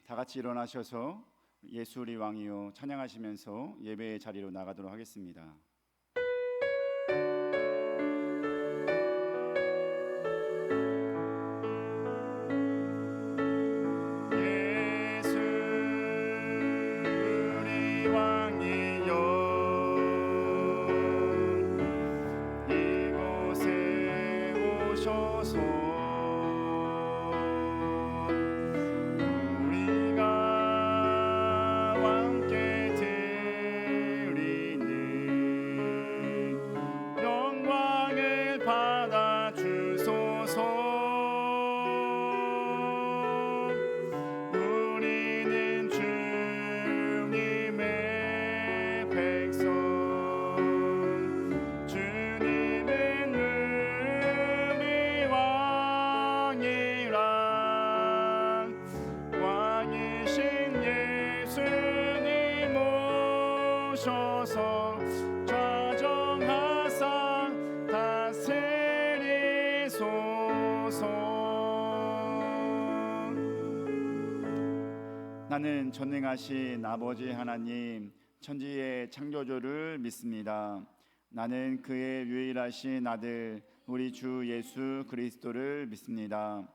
다 같이 일어나셔서 예수 우리 왕이요 찬양하시면서 예배의 자리로 나가도록 하겠습니다. 나는 전능하신 아버지 하나님 천지의 창조주를 믿습니다. 나는 그의 유일하신 아들 우리 주 예수 그리스도를 믿습니다.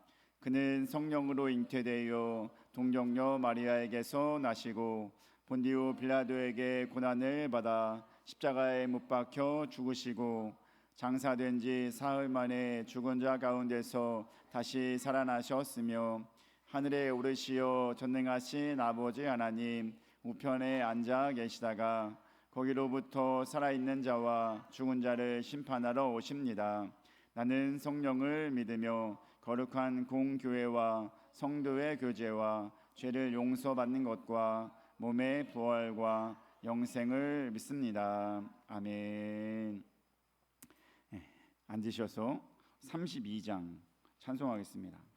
그는 성령으로 잉태되어 동정녀 마리아에게서 나시고 본디오 빌라도에게 고난을 받아 십자가에 못 박혀 죽으시고 장사된 지 사흘 만에 죽은 자 가운데서 다시 살아나셨으며 하늘에 오르시어 전능하신 아버지 하나님 우편에 앉아 계시다가 거기로부터 살아있는 자와 죽은 자를 심판하러 오십니다. 나는 성령을 믿으며 거룩한 공교회와 성도의 교제와 죄를 용서받는 것과 몸의 부활과 영생을 믿습니다. 아멘. 앉으셔서 32장 찬송하겠습니다.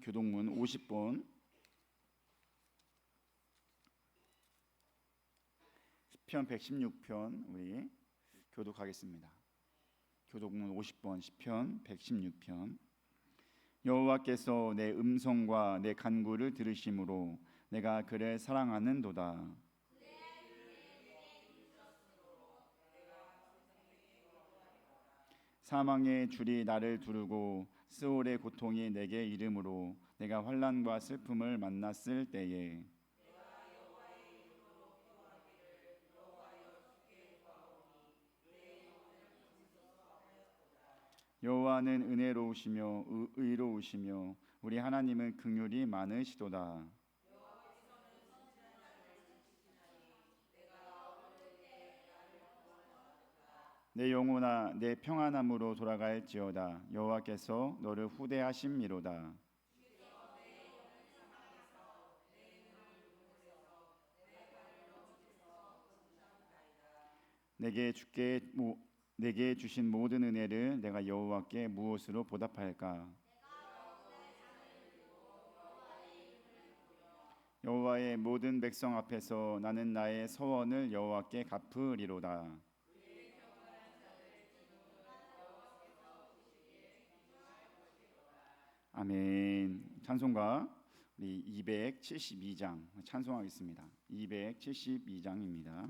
교동문 50번 시편 116편 우리 교독하겠습니다. 교동문 50번 시편 116편. 여호와께서 내 음성과 내 간구를 들으심으로 내가 그를 사랑하는도다. 사망의 줄이 나를 두르고 스올의 고통이 내게 이름으로 내가 환난과 슬픔을 만났을 때에 여호와는 은혜로우시며 의로우시며 우리 하나님은 긍휼이 많으시도다. 내 영혼아 내 평안함으로 돌아갈지어다. 여호와께서 너를 후대하심이로다. 내게 주신 모든 은혜를 내가 여호와께 무엇으로 보답할까? 여호와의 모든 백성 앞에서 나는 나의 서원을 여호와께 갚으리로다. 아멘. 찬송가 우리 272장 찬송하겠습니다. 272장입니다.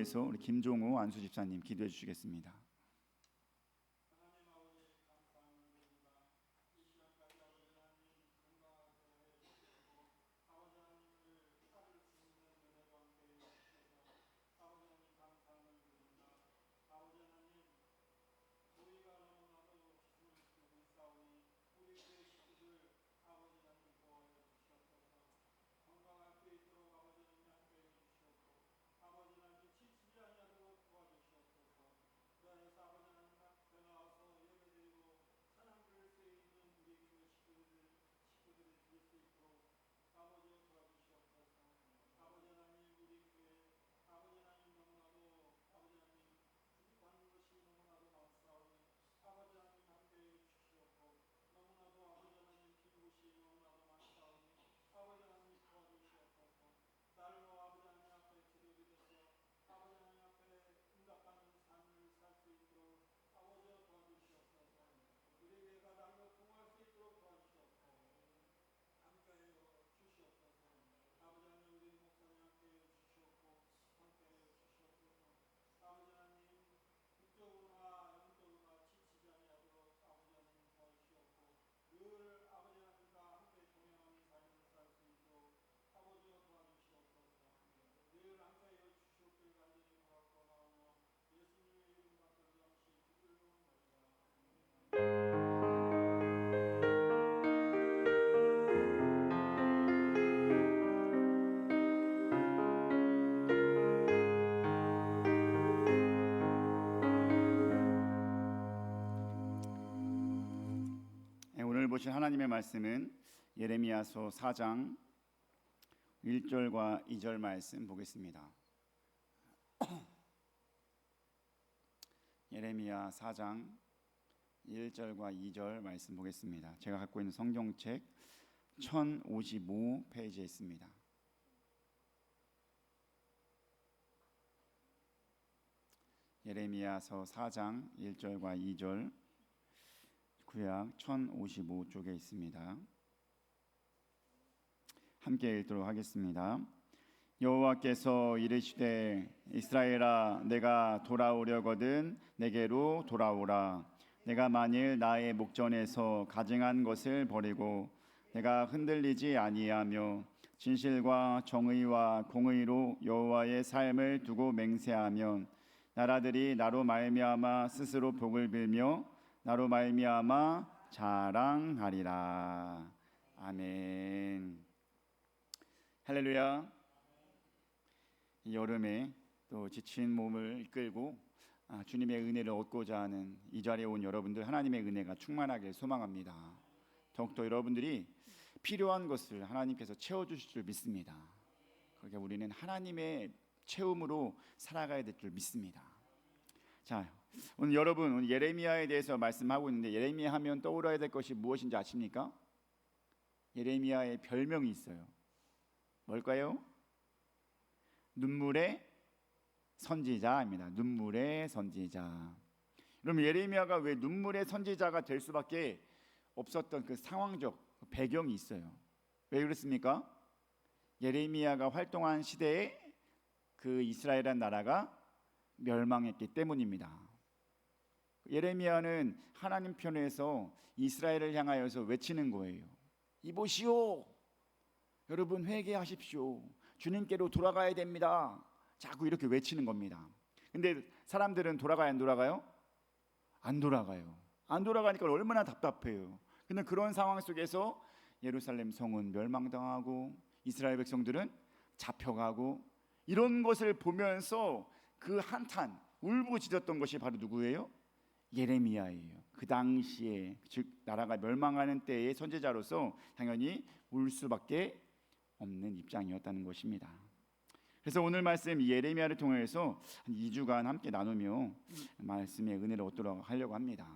위해서 우리 김종우 안수 집사님 기도해 주시겠습니다. 보실 하나님의 말씀은 예레미야서 4장 1절과 2절 말씀 보겠습니다. 예레미야 4장 1절과 2절 말씀 보겠습니다. 제가 갖고 있는 성경책 1055페이지에 있습니다. 예레미야서 4장 1절과 2절 구약 1055쪽에 있습니다. 함께 읽도록 하겠습니다. 여호와께서 이르시되 이스라엘아 내가 돌아오려거든 내게로 돌아오라. 내가 만일 나의 목전에서 가증한 것을 버리고 내가 흔들리지 아니하며 진실과 정의와 공의로 여호와의 삶을 두고 맹세하면 나라들이 나로 말미암아 스스로 복을 빌며 나로 말미암아 자랑하리라. 아멘. 할렐루야. 이 여름에 또 지친 몸을 이끌고 주님의 은혜를 얻고자 하는 이 자리에 온 여러분들, 하나님의 은혜가 충만하길 소망합니다. 더욱더 여러분들이 필요한 것을 하나님께서 채워주실 줄 믿습니다. 그렇게 우리는 하나님의 채움으로 살아가야 될 줄 믿습니다. 자, 오늘 여러분, 오늘 예레미야에 대해서 말씀하고 있는데, 예레미야 하면 떠올라야 될 것이 무엇인지 아십니까? 예레미야의 별명이 있어요. 뭘까요? 눈물의 선지자입니다. 눈물의 선지자. 그럼 예레미야가 왜 눈물의 선지자가 될 수밖에 없었던 그 상황적 배경이 있어요. 왜 그렇습니까? 예레미야가 활동한 시대에 그 이스라엘이라는 나라가 멸망했기 때문입니다. 예레미야는 하나님 편에서 이스라엘을 향하여서 외치는 거예요. 이보시오, 여러분 회개하십시오. 주님께로 돌아가야 됩니다. 자꾸 이렇게 외치는 겁니다. 근데 사람들은 돌아가요, 안 돌아가요? 안 돌아가요. 안 돌아가니까 얼마나 답답해요. 근데 그런 상황 속에서 예루살렘 성은 멸망당하고 이스라엘 백성들은 잡혀가고, 이런 것을 보면서 그 한탄 울부짖었던 것이 바로 누구예요? 예레미야예요. 그 당시에, 즉 나라가 멸망하는 때의 선지자로서 당연히 울 수밖에 없는 입장이었다는 것입니다. 그래서 오늘 말씀 예레미야를 통해서 한 2주간 함께 나누며 말씀의 은혜를 얻도록 하려고 합니다.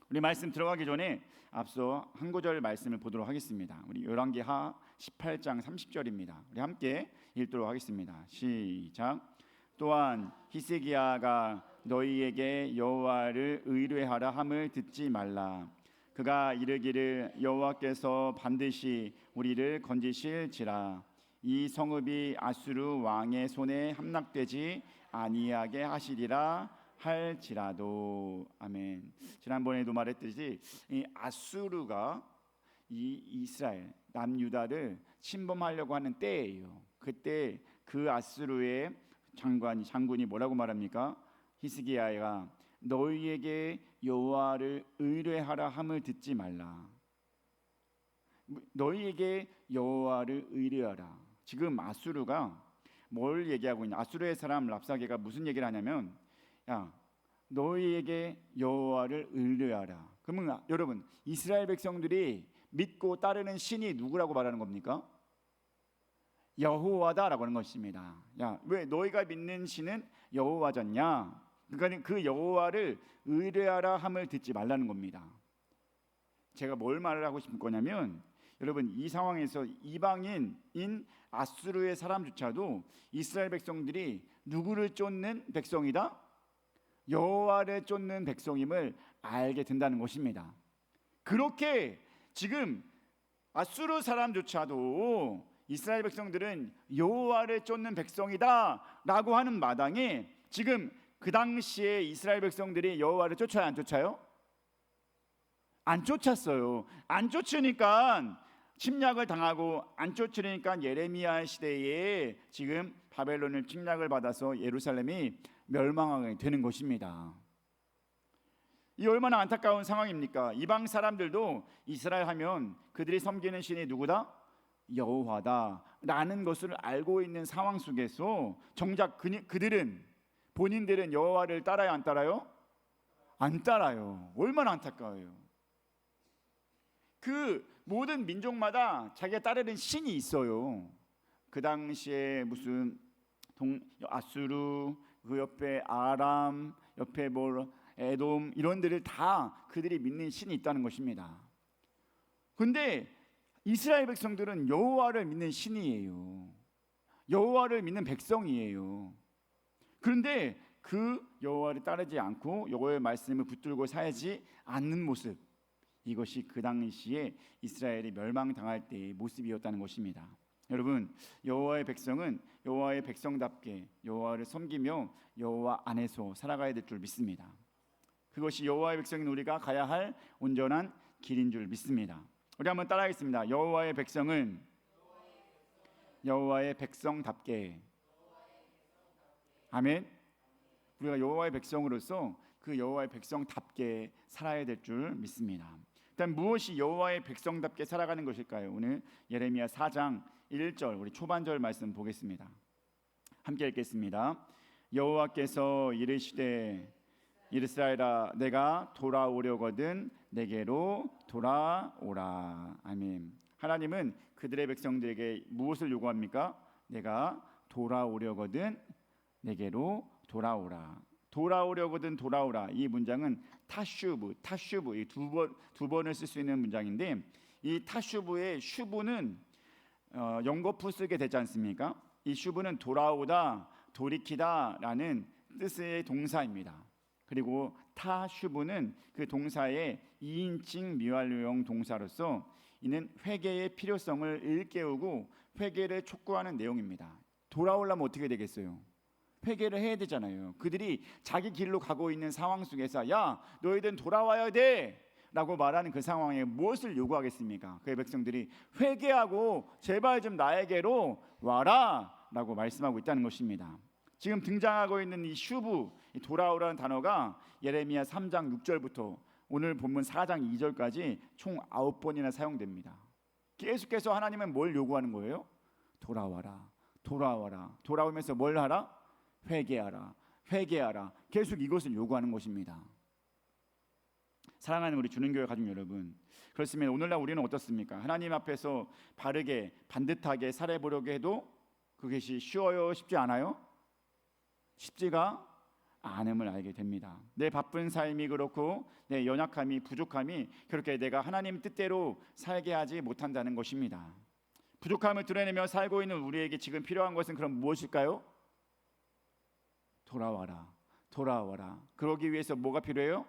우리 말씀 들어가기 전에 앞서 한 구절 말씀을 보도록 하겠습니다. 우리 열왕기하 18장 30절입니다. 우리 함께 읽도록 하겠습니다. 시작. 또한 히스기야가 너희에게 여호와를 의뢰하라 함을 듣지 말라. 그가 이르기를 여호와께서 반드시 우리를 건지실지라. 이 성읍이 아수르 왕의 손에 함락되지 아니하게 하시리라 할지라도. 아멘. 지난번에도 말했듯이 이 아수르가 이 이스라엘 남유다를 침범하려고 하는 때예요. 그때 그 아수르의 장군이 뭐라고 말합니까? 히스기야가 너희에게 여호와를 의뢰하라 함을 듣지 말라. 너희에게 여호와를 의뢰하라. 지금 아수르가 뭘 얘기하고 있냐? 아수르의 사람 랍사게가 무슨 얘기를 하냐면, 야, 너희에게 여호와를 의뢰하라. 그러면 여러분, 이스라엘 백성들이 믿고 따르는 신이 누구라고 말하는 겁니까? 여호와다라고 하는 것입니다. 야, 왜 너희가 믿는 신은 여호와잖냐? 그러니까 그 여호와를 의뢰하라 함을 듣지 말라는 겁니다. 제가 뭘 말을 하고 싶은 거냐면, 여러분 이 상황에서 이방인인 아수르의 사람조차도 이스라엘 백성들이 누구를 쫓는 백성이다? 여호와를 쫓는 백성임을 알게 된다는 것입니다. 그렇게 지금 아수르 사람조차도 이스라엘 백성들은 여호와를 쫓는 백성이다라고 하는 마당에, 지금 그 당시에 이스라엘 백성들이 여호와를 쫓아요, 안 쫓아요? 안 쫓았어요. 안 쫓으니까 침략을 당하고, 안 쫓으니까 예레미야 시대에 지금 바벨론을 침략을 받아서 예루살렘이 멸망하게 되는 것입니다. 이 얼마나 안타까운 상황입니까? 이방 사람들도 이스라엘 하면 그들이 섬기는 신이 누구다? 여호와다 라는 것을 알고 있는 상황 속에서 정작 본인들은 여호와를 따라요, 안 따라요? 안 따라요. 얼마나 안타까워요. 그 모든 민족마다 자기가 따르는 신이 있어요. 그 당시에 무슨 아수르, 그 옆에 아람, 옆에 에돔 이런 데를 다 그들이 믿는 신이 있다는 것입니다. 근데 이스라엘 백성들은 여호와를 믿는 신이에요. 여호와를 믿는 백성이에요. 그런데 그 여호와를 따르지 않고 여호와의 말씀을 붙들고 살지 않는 모습, 이것이 그 당시에 이스라엘이 멸망당할 때의 모습이었다는 것입니다. 여러분, 여호와의 백성은 여호와의 백성답게 여호와를 섬기며 여호와 안에서 살아가야 될 줄 믿습니다. 그것이 여호와의 백성인 우리가 가야 할 온전한 길인 줄 믿습니다. 우리 한번 따라하겠습니다. 여호와의 백성은 여호와의 백성답게. 아멘. 우리가 여호와의 백성으로서 그 여호와의 백성답게 살아야 될 줄 믿습니다. 일단 무엇이 여호와의 백성답게 살아가는 것일까요? 오늘 예레미야 4장 1절 우리 초반절 말씀 보겠습니다. 함께 읽겠습니다. 여호와께서 이르시되 이스라엘아 내가 돌아오려거든 내게로 돌아오라. 아멘. 하나님은 그들의 백성들에게 무엇을 요구합니까? 내가 돌아오려거든 내게로 돌아오라. 돌아오려거든 돌아오라. 이 문장은 타슈브 이 두 번을 쓸 수 있는 문장인데, 이 타슈브의 슈브는 연거푸 쓰게 되지 않습니까? 이 슈브는 돌아오다, 돌이키다라는 뜻의 동사입니다. 그리고 타슈브는 그 동사의 2인칭 미완료형 동사로서 이는 회개의 필요성을 일깨우고 회개를 촉구하는 내용입니다. 돌아오려면 어떻게 되겠어요? 회개를 해야 되잖아요. 그들이 자기 길로 가고 있는 상황 속에서 야 너희들은 돌아와야 돼 라고 말하는 그 상황에 무엇을 요구하겠습니까? 그의 백성들이 회개하고 제발 좀 나에게로 와라 라고 말씀하고 있다는 것입니다. 지금 등장하고 있는 이 슈브, 이 돌아오라는 단어가 예레미야 3장 6절부터 오늘 본문 4장 2절까지 총 9번이나 사용됩니다. 계속해서 하나님은 뭘 요구하는 거예요? 돌아와라, 돌아와라. 돌아오면서 뭘 하라? 회개하라, 회개하라. 계속 이것을 요구하는 것입니다. 사랑하는 우리 주는교회 가족 여러분, 그렇습니다. 오늘날 우리는 어떻습니까? 하나님 앞에서 바르게 반듯하게 살아보려고 해도 그것이 쉬워요? 쉽지 않아요? 쉽지가 않음을 알게 됩니다. 내 바쁜 삶이 그렇고 내 연약함이 부족함이 그렇게 내가 하나님 뜻대로 살게 하지 못한다는 것입니다. 부족함을 드러내며 살고 있는 우리에게 지금 필요한 것은 그럼 무엇일까요? 돌아와라, 돌아와라. 그러기 위해서 뭐가 필요해요?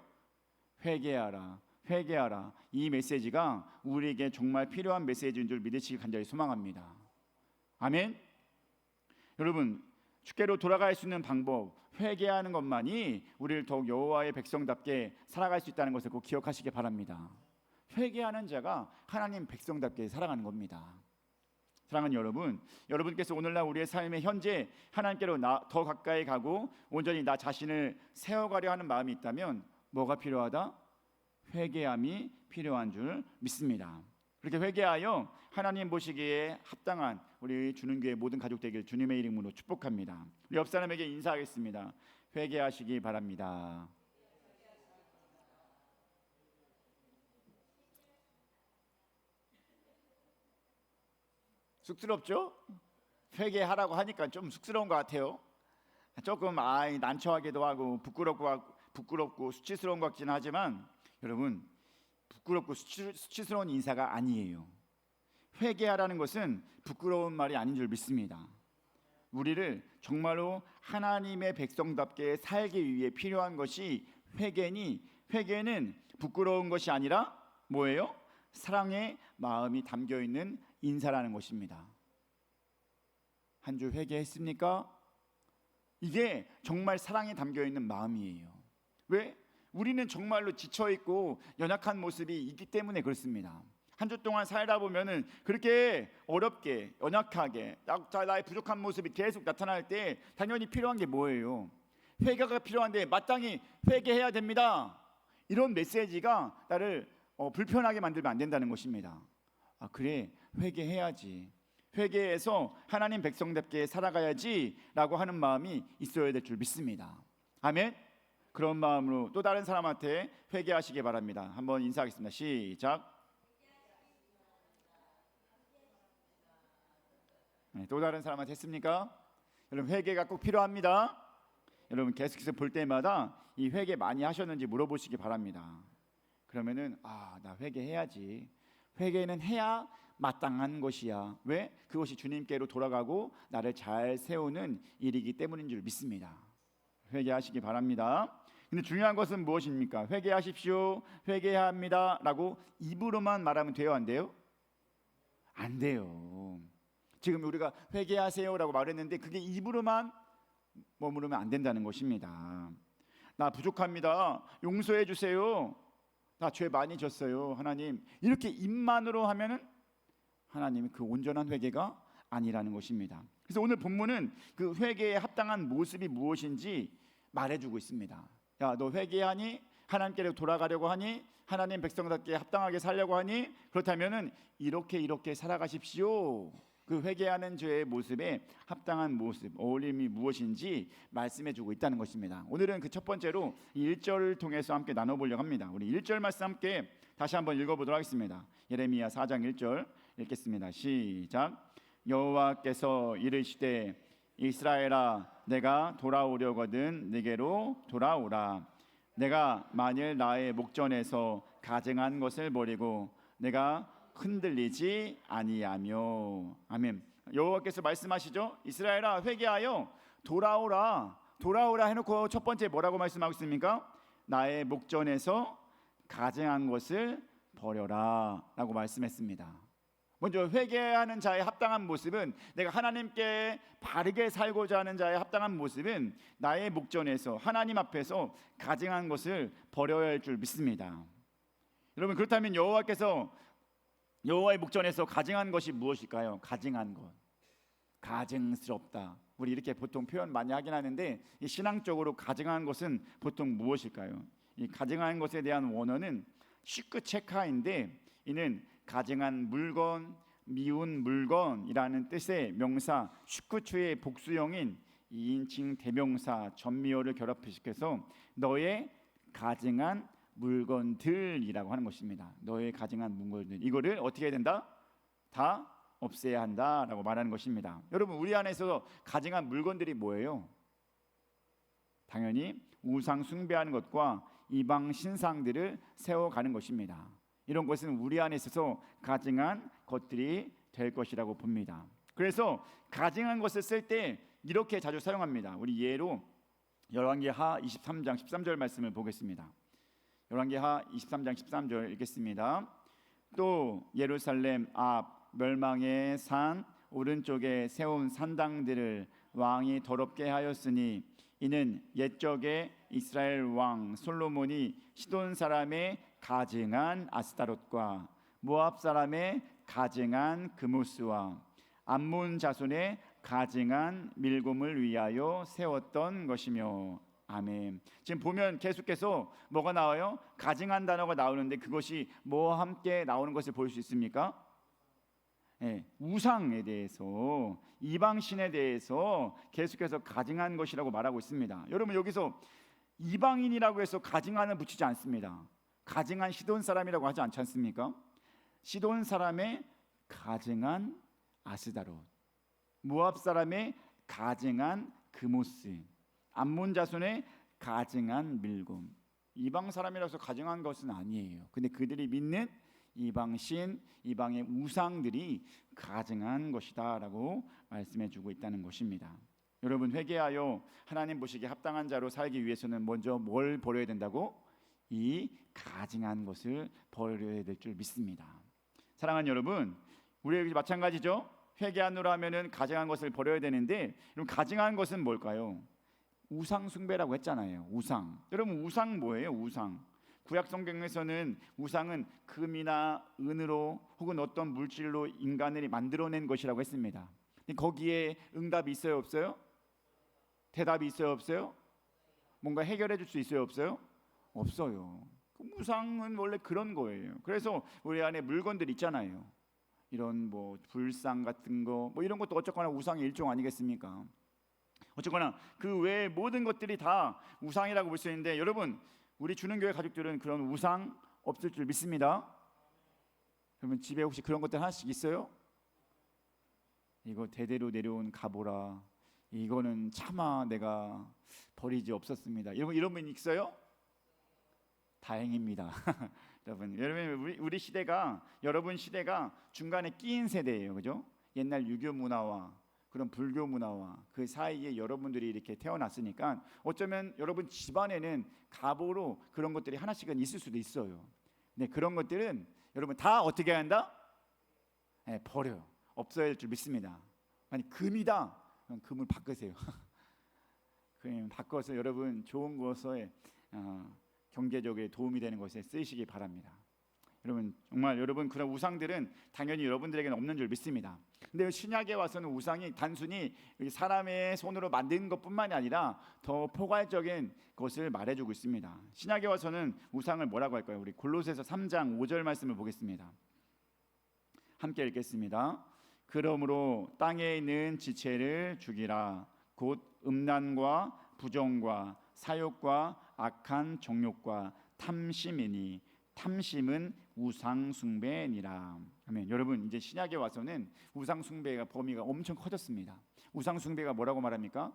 회개하라, 회개하라. 이 메시지가 우리에게 정말 필요한 메시지인 줄 믿으시기 간절히 소망합니다. 아멘. 여러분, 주께로 돌아갈 수 있는 방법, 회개하는 것만이 우리를 더욱 여호와의 백성답게 살아갈 수 있다는 것을 꼭 기억하시기 바랍니다. 회개하는 자가 하나님 백성답게 살아가는 겁니다. 사랑하는 여러분, 여러분께서 오늘날 우리의 삶에 현재 하나님께로 더 가까이 가고 온전히 나 자신을 세워가려 하는 마음이 있다면 뭐가 필요하다? 회개함이 필요한 줄 믿습니다. 그렇게 회개하여 하나님 보시기에 합당한 우리 주는교회 모든 가족 되길 주님의 이름으로 축복합니다. 우리 옆 사람에게 인사하겠습니다. 회개하시기 바랍니다. 쑥스럽죠? 회개하라고 하니까 좀 쑥스러운 것 같아요. 조금 난처하기도 하고 부끄럽고 수치스러운 것 같긴 하지만 여러분, 부끄럽고 수치스러운 인사가 아니에요. 회개하라는 것은 부끄러운 말이 아닌 줄 믿습니다. 우리를 정말로 하나님의 백성답게 살기 위해 필요한 것이 회개니, 회개는 부끄러운 것이 아니라 뭐예요? 사랑의 마음이 담겨있는 인사라는 것입니다. 한 주 회개했습니까? 이게 정말 사랑이 담겨있는 마음이에요. 왜? 우리는 정말로 지쳐있고 연약한 모습이 있기 때문에 그렇습니다. 한 주 동안 살다 보면은 그렇게 어렵게 연약하게 나의 부족한 모습이 계속 나타날 때 당연히 필요한 게 뭐예요? 회개가 필요한데 마땅히 회개해야 됩니다. 이런 메시지가 나를 불편하게 만들면 안 된다는 것입니다. 그래, 회개해야지, 회개해서 하나님 백성답게 살아가야지 라고 하는 마음이 있어야 될 줄 믿습니다. 아멘. 그런 마음으로 또 다른 사람한테 회개하시기 바랍니다. 한번 인사하겠습니다. 시작. 또 다른 사람한테 했습니까? 여러분 회개가 꼭 필요합니다. 여러분 계속해서 볼 때마다 이 회개 많이 하셨는지 물어보시기 바랍니다. 그러면은 나 회개해야지. 회개는 해야 마땅한 것이야. 왜? 그것이 주님께로 돌아가고 나를 잘 세우는 일이기 때문인 줄 믿습니다. 회개하시기 바랍니다. 근데 중요한 것은 무엇입니까? 회개하십시오, 회개해야 합니다 라고 입으로만 말하면 돼요, 안 돼요? 안 돼요. 지금 우리가 회개하세요 라고 말했는데 그게 입으로만 머무르면 안 된다는 것입니다. 나 부족합니다, 용서해 주세요, 나 죄 많이 졌어요 하나님, 이렇게 입만으로 하면은 하나님이 그 온전한 회개가 아니라는 것입니다. 그래서 오늘 본문은 그 회개에 합당한 모습이 무엇인지 말해주고 있습니다. 야, 너 회개하니? 하나님께로 돌아가려고 하니? 하나님 백성답게 합당하게 살려고 하니? 그렇다면은 이렇게 살아가십시오. 그 회개하는 죄의 모습에 합당한 모습, 어울림이 무엇인지 말씀해주고 있다는 것입니다. 오늘은 그 첫 번째로 1절을 통해서 함께 나눠보려고 합니다. 우리 1절 말씀 함께 다시 한번 읽어보도록 하겠습니다. 예레미야 4장 1절 읽겠습니다. 시작. 여호와께서 이르시되 이스라엘아, 내가 돌아오려거든 네게로 돌아오라. 내가 만일 나의 목전에서 가증한 것을 버리고 내가 흔들리지 아니하며. 아멘. 여호와께서 말씀하시죠. 이스라엘아, 회개하여 돌아오라. 돌아오라 해놓고 첫 번째 뭐라고 말씀하고 있습니까? 나의 목전에서 가증한 것을 버려라 라고 말씀했습니다. 먼저 회개하는 자의 합당한 모습은, 내가 하나님께 바르게 살고자 하는 자의 합당한 모습은 나의 목전에서, 하나님 앞에서 가증한 것을 버려야 할 줄 믿습니다. 여러분, 그렇다면 여호와의 목전에서 가증한 것이 무엇일까요? 가증한 것, 가증스럽다. 우리 이렇게 보통 표현 많이 하긴 하는데, 이 신앙적으로 가증한 것은 보통 무엇일까요? 이 가증한 것에 대한 원어는 시크체카인데, 이는 가증한 물건, 미운 물건이라는 뜻의 명사 슈크추의 복수형인 2인칭 대명사 전미어를 결합시켜서 너의 가증한 물건들이라고 하는 것입니다. 너의 가증한 물건들, 이거를 어떻게 해야 된다? 다 없애야 한다라고 말하는 것입니다. 여러분, 우리 안에서 가증한 물건들이 뭐예요? 당연히 우상 숭배하는 것과 이방 신상들을 세워가는 것입니다. 이런 것은 우리 안에 있어서 가증한 것들이 될 것이라고 봅니다. 그래서 가증한 것을 쓸 때 이렇게 자주 사용합니다. 우리 예로 열왕기하 23장 13절 말씀을 보겠습니다. 열왕기하 23장 13절 읽겠습니다. 또 예루살렘 앞 멸망의 산 오른쪽에 세운 산당들을 왕이 더럽게 하였으니 이는 옛적에 이스라엘 왕 솔로몬이 시돈 사람의 가증한 아스타롯과 모압 사람의 가증한 그무스와 암몬 자손의 가증한 밀곰을 위하여 세웠던 것이며. 아멘. 지금 보면 계속해서 뭐가 나와요? 가증한 단어가 나오는데 그것이 뭐와 함께 나오는 것을 볼 수 있습니까? 네, 우상에 대해서, 이방신에 대해서 계속해서 가증한 것이라고 말하고 있습니다. 여러분, 여기서 이방인이라고 해서 가증한을 붙이지 않습니다. 가증한 시돈 사람이라고 하지 않지 않습니까? 시돈 사람의 가증한 아스다롯, 모압 사람의 가증한 그모스, 암몬 자손의 가증한 밀곰. 이방 사람이라서 가증한 것은 아니에요. 근데 그들이 믿는 이방신, 이방의 우상들이 가증한 것이다라고 말씀해주고 있다는 것입니다. 여러분, 회개하여 하나님 보시기에 합당한 자로 살기 위해서는 먼저 뭘 버려야 된다고? 이 가증한 것을 버려야 될 줄 믿습니다. 사랑하는 여러분, 우리 마찬가지죠. 회개하노라 하면은 가증한 것을 버려야 되는데, 그럼 가증한 것은 뭘까요? 우상 숭배라고 했잖아요. 우상. 여러분, 우상 뭐예요? 우상. 구약 성경에서는 우상은 금이나 은으로 혹은 어떤 물질로 인간을 만들어낸 것이라고 했습니다. 거기에 응답이 있어요, 없어요? 대답이 있어요, 없어요? 뭔가 해결해 줄 수 있어요, 없어요? 없어요. 우상은 원래 그런 거예요. 그래서 우리 안에 물건들 있잖아요. 이런 뭐 불상 같은 거, 뭐 이런 것도 어쨌거나 우상의 일종 아니겠습니까? 어쨌거나 그 외의 모든 것들이 다 우상이라고 볼 수 있는데, 여러분, 우리 주는교회 가족들은 그런 우상 없을 줄 믿습니다. 그러면 집에 혹시 그런 것들 하나씩 있어요? 이거 대대로 내려온 가보라. 이거는 차마 내가 버리지 없었습니다. 이런 분 있어요? 다행입니다. 여러분 우리 시대가, 여러분 시대가 중간에 끼인 세대예요, 그죠? 옛날 유교 문화와 그런 불교 문화와 그 사이에 여러분들이 이렇게 태어났으니까 어쩌면 여러분 집안에는 가보로 그런 것들이 하나씩은 있을 수도 있어요. 네, 그런 것들은 여러분 다 어떻게 한다? 네, 버려요. 없어야 될 줄 믿습니다. 아니 금이다, 그럼 금을 바꾸세요. 그럼 바꿔서 여러분 좋은 것에 경제적으로 도움이 되는 것에 쓰시기 바랍니다. 여러분 정말 여러분 그런 우상들은 당연히 여러분들에게는 없는 줄 믿습니다. 근데 신약에 와서는 우상이 단순히 사람의 손으로 만든 것뿐만이 아니라 더 포괄적인 것을 말해주고 있습니다. 신약에 와서는 우상을 뭐라고 할까요? 우리 골로새서 3장 5절 말씀을 보겠습니다. 함께 읽겠습니다. 그러므로 땅에 있는 지체를 죽이라. 곧 음란과 부정과 사욕과 악한 정욕과 탐심이니 탐심은 우상 숭배니라. 아멘. 여러분 이제 신약에 와서는 우상 숭배가 범위가 엄청 커졌습니다. 우상 숭배가 뭐라고 말합니까?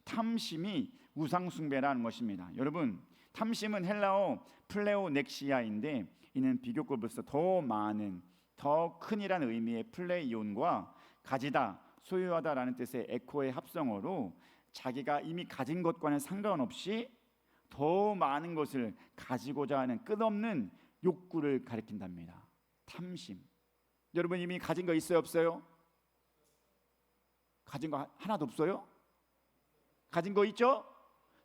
탐심이 우상 숭배라는 것입니다. 여러분 탐심은 헬라어 플레오넥시아인데 이는 비교급으로서 더 많은, 더 큰이라는 의미의 플레이온과 가지다, 소유하다라는 뜻의 에코의 합성어로 자기가 이미 가진 것과는 상관없이 더 많은 것을 가지고자 하는 끝없는 욕구를 가리킨답니다. 탐심. 여러분 이미 가진 거 있어요, 없어요? 가진 거 하나도 없어요? 가진 거 있죠?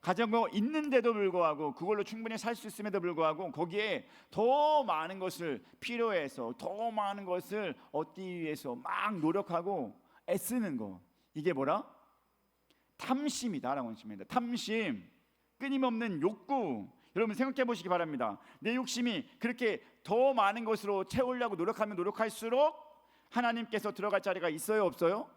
가진 거 있는데도 불구하고, 그걸로 충분히 살 수 있음에도 불구하고 거기에 더 많은 것을 필요해서, 더 많은 것을 얻기 위해서 막 노력하고 애쓰는 거, 이게 뭐라? 탐심이다라고 하십니다. 탐심, 끊임없는 욕구. 여러분 생각해 보시기 바랍니다. 내 욕심이 그렇게 더 많은 것으로 채우려고 노력하면 노력할수록 하나님께서 들어갈 자리가 있어요, 없어요?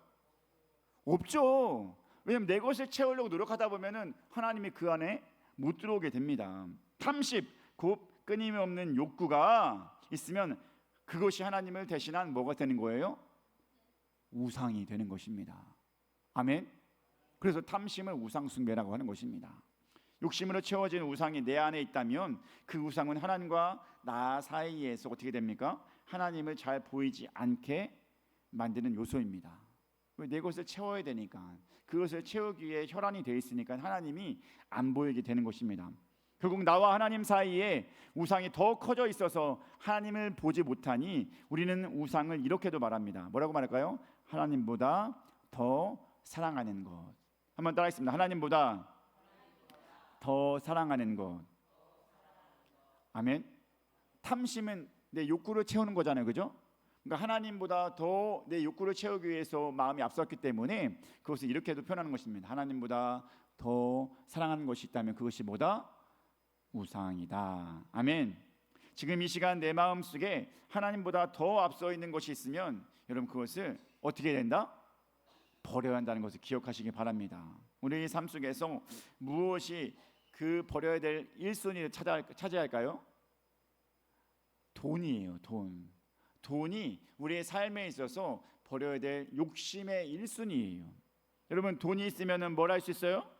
없죠. 왜냐하면 내 것을 채우려고 노력하다 보면은 하나님이 그 안에 못 들어오게 됩니다. 탐심, 곧 끊임없는 욕구가 있으면 그것이 하나님을 대신한 뭐가 되는 거예요? 우상이 되는 것입니다. 아멘. 그래서 탐심을 우상 숭배라고 하는 것입니다. 욕심으로 채워진 우상이 내 안에 있다면 그 우상은 하나님과 나 사이에서 어떻게 됩니까? 하나님을 잘 보이지 않게 만드는 요소입니다. 내 것을 채워야 되니까, 그것을 채우기 위해 혈안이 되어 있으니까 하나님이 안 보이게 되는 것입니다. 결국 나와 하나님 사이에 우상이 더 커져 있어서 하나님을 보지 못하니 우리는 우상을 이렇게도 말합니다. 뭐라고 말할까요? 하나님보다 더 사랑하는 것. 한번 따라하겠습니다. 하나님보다 더 사랑하는 것. 아멘. 탐심은 내 욕구를 채우는 거잖아요, 그죠? 그러니까 하나님보다 더 내 욕구를 채우기 위해서 마음이 앞섰기 때문에 그것을 이렇게도 표현하는 것입니다. 하나님보다 더 사랑하는 것이 있다면 그것이 뭐다? 우상이다. 아멘. 지금 이 시간 내 마음속에 하나님보다 더 앞서 있는 것이 있으면 여러분 그것을 어떻게 된다? 버려야 한다는 것을 기억하시기 바랍니다. 우리 삶 속에서 무엇이 그 버려야 될 1순위를 차지해야 할까요? 돈이에요. 돈이 우리의 삶에 있어서 버려야 될 욕심의 1순위예요. 여러분 돈이 있으면 뭘 할 수 있어요?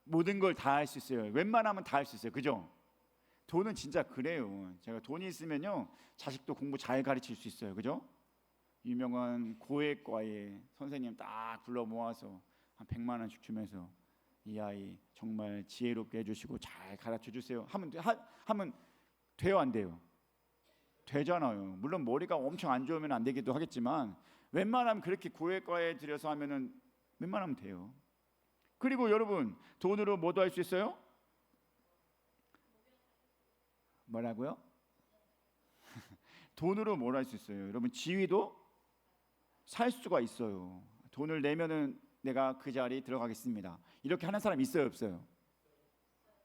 모든 걸 다 할 수 있어요. 웬만하면 다 할 수 있어요. 그죠? 돈은 진짜 그래요. 제가 돈이 있으면요 자식도 공부 잘 가르칠 수 있어요. 그죠? 유명한 고액과의 선생님 딱 불러 모아서 한 100만 원씩 주면서 이 아이 정말 지혜롭게 해주시고 잘 가르쳐 주세요 하면 돼요, 안 돼요? 되잖아요. 물론 머리가 엄청 안 좋으면 안 되기도 하겠지만 웬만하면 그렇게 고액과에 들여서 하면은 웬만하면 돼요. 그리고 여러분 돈으로 뭐도 할 수 있어요? 뭐라고요? 돈으로 뭘 할 수 있어요? 여러분 지위도 살 수가 있어요. 돈을 내면은 내가 그 자리에 들어가겠습니다. 이렇게 하는 사람 있어요, 없어요?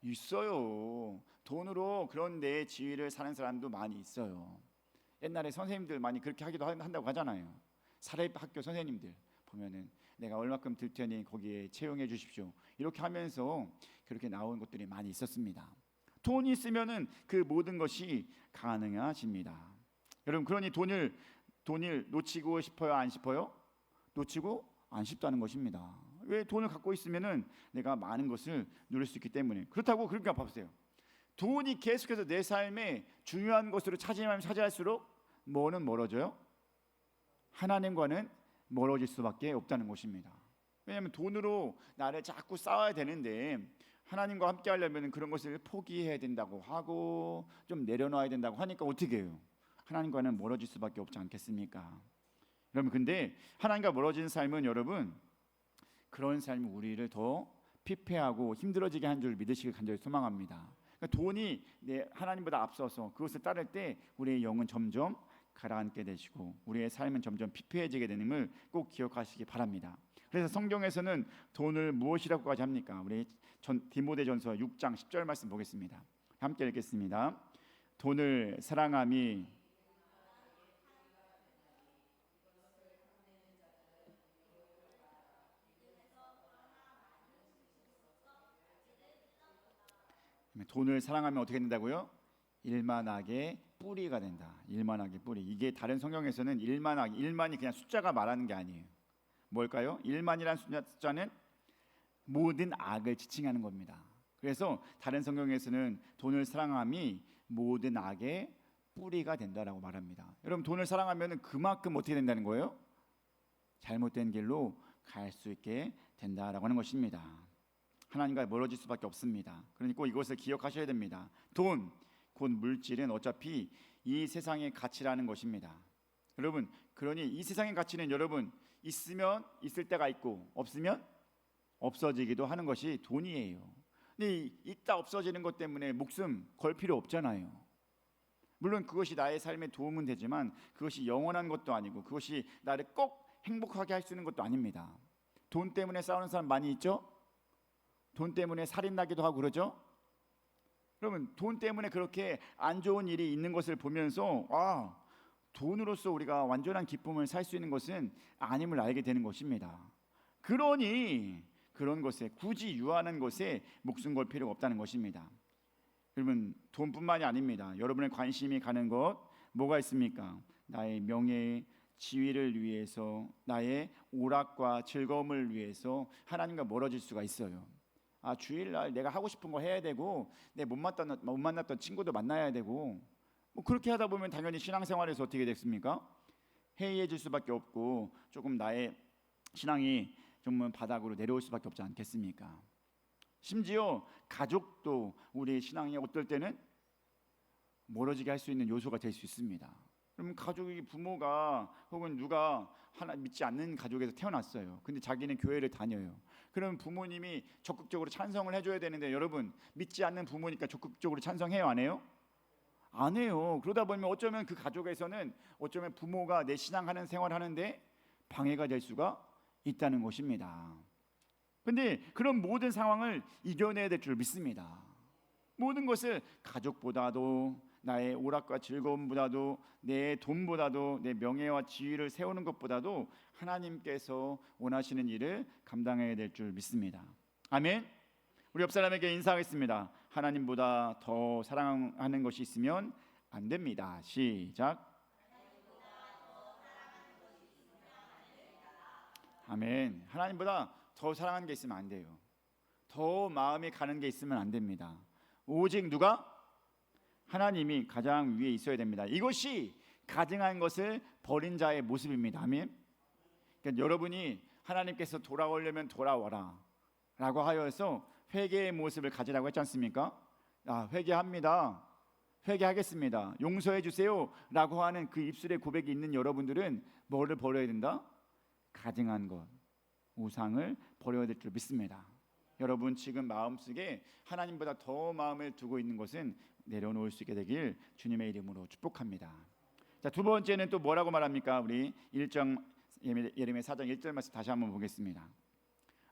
있어요. 돈으로 그런 내 지위를 사는 사람도 많이 있어요. 옛날에 선생님들 많이 그렇게 하기도 한다고 하잖아요. 사립학교 선생님들 보면은 내가 얼마큼 들 테니 거기에 채용해 주십시오. 이렇게 하면서 그렇게 나온 것들이 많이 있었습니다. 돈이 있으면은 그 모든 것이 가능해집니다. 여러분, 그러니 돈을 놓치고 싶어요, 안 싶어요? 놓치고 안 싶다는 것입니다. 왜? 돈을 갖고 있으면은 내가 많은 것을 누릴 수 있기 때문에. 그렇다고 그러니까 봐보세요. 돈이 계속해서 내 삶에 중요한 것으로 차지하면 차지할수록 뭐는 멀어져요? 하나님과는 멀어질 수밖에 없다는 것입니다. 왜냐하면 돈으로 나를 자꾸 쌓아야 되는데 하나님과 함께 하려면 그런 것을 포기해야 된다고 하고 좀 내려놔야 된다고 하니까 어떻게 해요? 하나님과는 멀어질 수밖에 없지 않겠습니까? 여러분, 근데 하나님과 멀어진 삶은 여러분, 그런 삶이 우리를 더 피폐하고 힘들어지게 한 줄 믿으시길 간절히 소망합니다. 그러니까 돈이 하나님보다 앞서서 그것을 따를 때 우리의 영은 점점 가라앉게 되시고 우리의 삶은 점점 피폐해지게 되는 걸 꼭 기억하시기 바랍니다. 그래서 성경에서는 돈을 무엇이라고까지 합니까? 우리 디모데전서 6장 10절 말씀 보겠습니다. 함께 읽겠습니다. 돈을 사랑함이 돈을 사랑하면 어떻게 된다고요? 일만하게 뿌리가 된다. 일만하게 뿌리. 이게 다른 성경에서는 일만이 그냥 숫자가 말하는 게 아니에요. 뭘까요? 일만이라는 숫자는 모든 악을 지칭하는 겁니다. 그래서 다른 성경에서는 돈을 사랑함이 모든 악의 뿌리가 된다라고 말합니다. 여러분, 돈을 사랑하면 그만큼 어떻게 된다는 거예요? 잘못된 길로 갈 수 있게 된다라고 하는 것입니다. 하나님과 멀어질 수밖에 없습니다. 그러니 꼭 이것을 기억하셔야 됩니다. 돈, 곧 물질은 어차피 이 세상의 가치라는 것입니다. 여러분, 그러니 이 세상의 가치는 여러분 있으면 있을 때가 있고 없으면 없어지기도 하는 것이 돈이에요. 근데 있다 없어지는 것 때문에 목숨 걸 필요 없잖아요. 물론 그것이 나의 삶에 도움은 되지만 그것이 영원한 것도 아니고 그것이 나를 꼭 행복하게 할 수 있는 것도 아닙니다. 돈 때문에 싸우는 사람 많이 있죠? 돈 때문에 살인 나기도 하고 그러죠? 여러분, 돈 때문에 그렇게 안 좋은 일이 있는 것을 보면서 돈으로서 우리가 완전한 기쁨을 살 수 있는 것은 아님을 알게 되는 것입니다. 그러니 그런 것에 굳이 유한한 것에 목숨 걸 필요가 없다는 것입니다. 여러분, 돈뿐만이 아닙니다. 여러분의 관심이 가는 것 뭐가 있습니까? 나의 명예, 지위를 위해서, 나의 오락과 즐거움을 위해서 하나님과 멀어질 수가 있어요. 주일날 내가 하고 싶은 거 해야 되고 내 못 만났던 친구도 만나야 되고 그렇게 하다 보면 당연히 신앙생활에서 어떻게 됐습니까? 해이해질 수밖에 없고 조금 나의 신앙이 좀 바닥으로 내려올 수밖에 없지 않겠습니까? 심지어 가족도 우리 신앙이 어떨 때는 멀어지게 할 수 있는 요소가 될 수 있습니다. 그러면 가족이 부모가 혹은 누가 하나 믿지 않는 가족에서 태어났어요. 근데 자기는 교회를 다녀요. 그럼 부모님이 적극적으로 찬성을 해줘야 되는데 여러분, 믿지 않는 부모니까 적극적으로 찬성해요, 안 해요? 안 해요. 그러다 보면 어쩌면 그 가족에서는 어쩌면 부모가 내 신앙하는 생활하는데 방해가 될 수가 있다는 것입니다. 근데 그런 모든 상황을 이겨내야 될 줄 믿습니다. 모든 것을 가족보다도 나의 오락과 즐거움보다도 내 돈보다도 내 명예와 지위를 세우는 것보다도 하나님께서 원하시는 일을 감당해야 될 줄 믿습니다. 아멘. 우리 옆 사람에게 인사하겠습니다. 하나님보다 더 사랑하는 것이 있으면 안 됩니다. 시작. 아멘. 하나님보다 더 사랑하는 게 있으면 안 돼요. 더 마음이 가는 게 있으면 안 됩니다. 오직 누가? 하나님이 가장 위에 있어야 됩니다. 이것이 가증한 것을 버린 자의 모습입니다. 아멘. 그러니까 여러분이 하나님께서 돌아오려면 돌아와라 라고 하여서 회개의 모습을 가지라고 했지 않습니까? 회개합니다, 회개하겠습니다, 용서해 주세요 라고 하는 그 입술의 고백이 있는 여러분들은 뭐를 버려야 된다? 가증한 것, 우상을 버려야 될 줄 믿습니다. 여러분, 지금 마음속에 하나님보다 더 마음을 두고 있는 것은 내려놓을 수 있게 되길 주님의 이름으로 축복합니다. 자, 두 번째는 또 뭐라고 말합니까? 우리 예레미야 4장 1절 말씀 다시 한번 보겠습니다.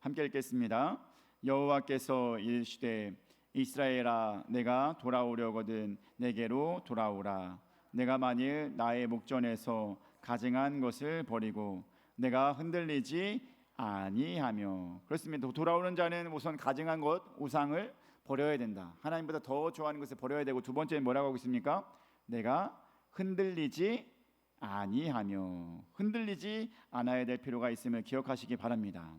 함께 읽겠습니다. 여호와께서 이르시되 이스라엘아, 내가 돌아오려거든 내게로 돌아오라. 내가 만일 나의 목전에서 가증한 것을 버리고 내가 흔들리지 아니하며. 그렇습니다. 돌아오는 자는 우선 가증한 것, 우상을 버려야 된다. 하나님보다 더 좋아하는 것을 버려야 되고, 두 번째는 뭐라고 하고 있습니까? 내가 흔들리지 아니하며, 흔들리지 않아야 될 필요가 있음을 기억하시기 바랍니다.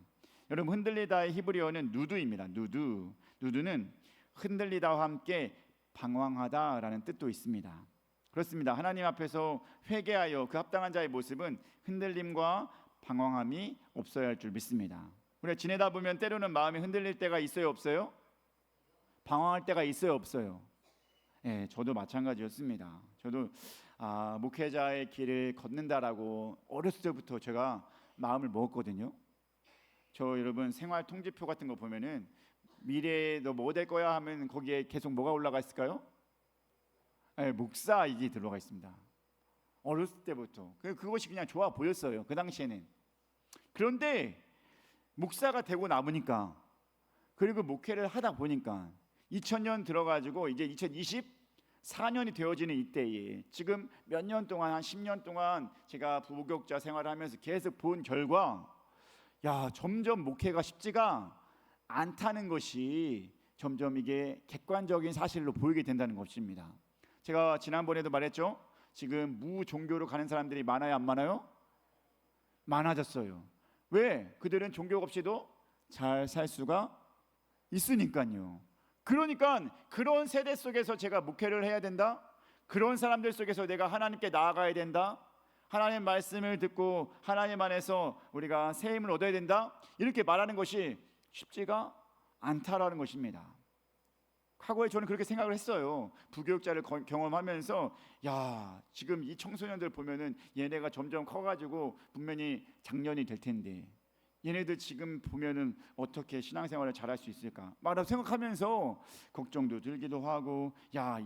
여러분, 흔들리다의 히브리어는 누드입니다. 누드는 흔들리다와 함께 방황하다라는 뜻도 있습니다. 그렇습니다. 하나님 앞에서 회개하여 그 합당한 자의 모습은 흔들림과 방황함이 없어야 할 줄 믿습니다. 우리가 지내다 보면 때로는 마음이 흔들릴 때가 있어요, 없어요? 방황할 때가 있어요, 없어요? 예, 저도 마찬가지였습니다. 저도 목회자의 길을 걷는다라고 어렸을 때부터 제가 마음을 먹었거든요. 저 여러분 생활 통지표 같은 거 보면은 미래에 너 뭐 될 거야 하면 거기에 계속 뭐가 올라가 있을까요? 네, 목사 이게 들어가 있습니다. 어렸을 때부터 그것이 그냥 좋아 보였어요, 그 당시에는. 그런데 목사가 되고 나보니까, 그리고 목회를 하다 보니까 2000년 들어가지고 이제 2024년이 되어지는 이때에 지금 몇 년 동안, 한 10년 동안 제가 부교육자 생활을 하면서 계속 본 결과, 점점 목회가 쉽지가 않다는 것이 점점 이게 객관적인 사실로 보이게 된다는 것입니다. 제가 지난번에도 말했죠. 지금 무종교로 가는 사람들이 많아요, 안 많아요? 많아졌어요. 왜? 그들은 종교 없이도 잘 살 수가 있으니까요. 그러니까 그런 세대 속에서 제가 목회를 해야 된다. 그런 사람들 속에서 내가 하나님께 나아가야 된다. 하나님의 말씀을 듣고 하나님 안에서 우리가 새 힘을 얻어야 된다. 이렇게 말하는 것이 쉽지가 않다라는 것입니다. 과거에 저는 그렇게 생각을 했어요. 부교육자를 경험하면서 지금 이 청소년들 보면은 얘네가 점점 커가지고 분명히 장년이 될 텐데 얘네들 지금 보면은 어떻게 신앙생활을 잘할 수 있을까 말하고 생각하면서 걱정도 들기도 하고,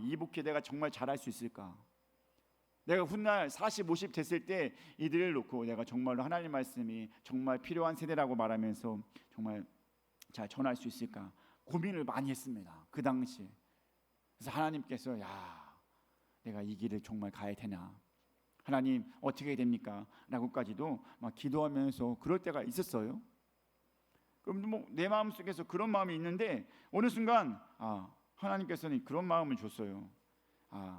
이 목회 내가 정말 잘할 수 있을까? 내가 훗날 40, 50 됐을 때 이들을 놓고 내가 정말로 하나님 말씀이 정말 필요한 세대라고 말하면서 정말 잘 전할 수 있을까 고민을 많이 했습니다, 그 당시에. 그래서 하나님께서 내가 이 길을 정말 가야 되나, 하나님 어떻게 해야 됩니까? 라고까지도 막 기도하면서 그럴 때가 있었어요. 그럼 내 마음속에서 그런 마음이 있는데 어느 순간 하나님께서는 그런 마음을 줬어요.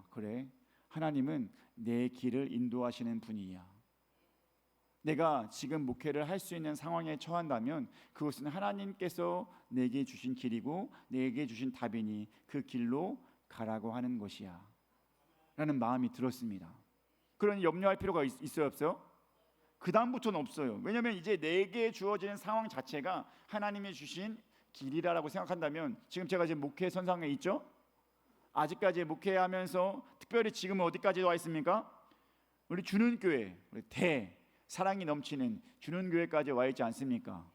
그래, 하나님은 내 길을 인도하시는 분이야. 내가 지금 목회를 할 수 있는 상황에 처한다면 그것은 하나님께서 내게 주신 길이고 내게 주신 답이니 그 길로 가라고 하는 것이야 라는 마음이 들었습니다. 그러니 염려할 필요가 있어요, 없어요? 그 다음부터는 없어요. 왜냐하면 이제 내게 주어지는 상황 자체가 하나님이 주신 길이라고 생각한다면, 지금 제가 지금 목회 선상에 있죠? 아직까지 목회하면서 특별히 지금은 어디까지 와 있습니까? 우리 주는 교회, 우리 사랑이 넘치는 주는 교회까지 와 있지 않습니까?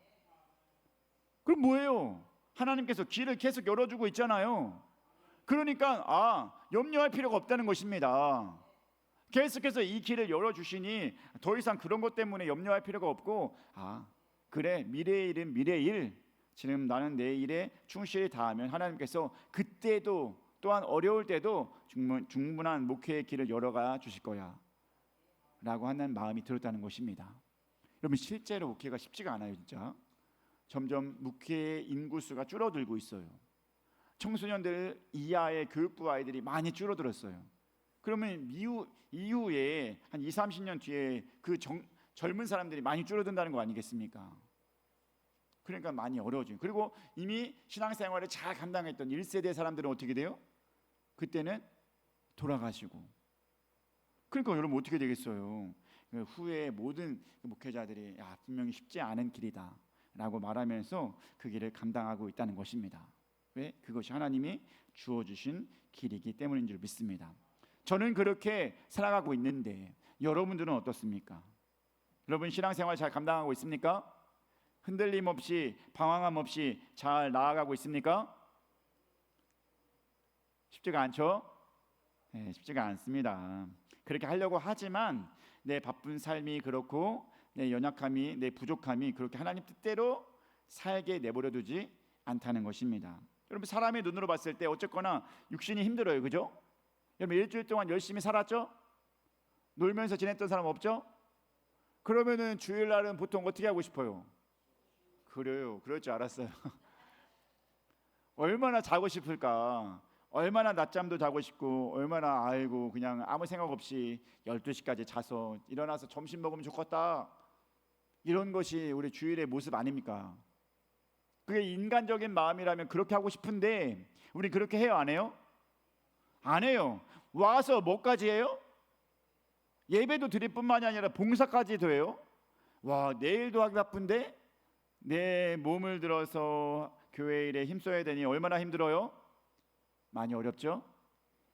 그럼 뭐예요? 하나님께서 길을 계속 열어주고 있잖아요. 그러니까 염려할 필요가 없다는 것입니다. 계속해서 이 길을 열어주시니 더 이상 그런 것 때문에 염려할 필요가 없고, 그래, 미래의 일은 미래의 일, 지금 나는 내 일에 충실히 다하면 하나님께서 그때도 또한 어려울 때도 충분한 목회의 길을 열어가 주실 거야 라고 하는 마음이 들었다는 것입니다. 여러분, 실제로 목회가 쉽지가 않아요. 진짜 점점 목회의 인구수가 줄어들고 있어요. 청소년들 이하의 교육부 아이들이 많이 줄어들었어요. 그러면 이후에 한 20, 30년 뒤에 그 젊은 사람들이 많이 줄어든다는 거 아니겠습니까? 그러니까 많이 어려워져요. 그리고 이미 신앙생활을 잘 감당했던 1세대 사람들은 어떻게 돼요? 그때는 돌아가시고. 그러니까 여러분 어떻게 되겠어요? 후에 모든 목회자들이 분명히 쉽지 않은 길이다 라고 말하면서 그 길을 감당하고 있다는 것입니다. 왜? 그것이 하나님이 주어주신 길이기 때문인 줄 믿습니다. 저는 그렇게 살아가고 있는데 여러분들은 어떻습니까? 여러분 신앙생활 잘 감당하고 있습니까? 흔들림 없이 방황함 없이 잘 나아가고 있습니까? 쉽지가 않죠? 네, 쉽지가 않습니다. 그렇게 하려고 하지만 내 바쁜 삶이 그렇고 내 연약함이, 내 부족함이 그렇게 하나님 뜻대로 살게 내버려 두지 않다는 것입니다. 여러분 사람의 눈으로 봤을 때 어쨌거나 육신이 힘들어요, 그죠? 여러분 일주일 동안 열심히 살았죠? 놀면서 지냈던 사람 없죠? 그러면은 주일날은 보통 어떻게 하고 싶어요? 그래요, 그럴 줄 알았어요. 얼마나 자고 싶을까? 얼마나 낮잠도 자고 싶고 얼마나 아이고 그냥 아무 생각 없이 12시까지 자서 일어나서 점심 먹으면 좋겠다, 이런 것이 우리 주일의 모습 아닙니까? 그게 인간적인 마음이라면 그렇게 하고 싶은데 우리 그렇게 해요, 안 해요? 안 해요. 와서 뭐까지 해요? 예배도 드릴 뿐만이 아니라 봉사까지도 해요. 와, 내일도 하기 바쁜데 내 몸을 들어서 교회 일에 힘써야 되니 얼마나 힘들어요? 많이 어렵죠?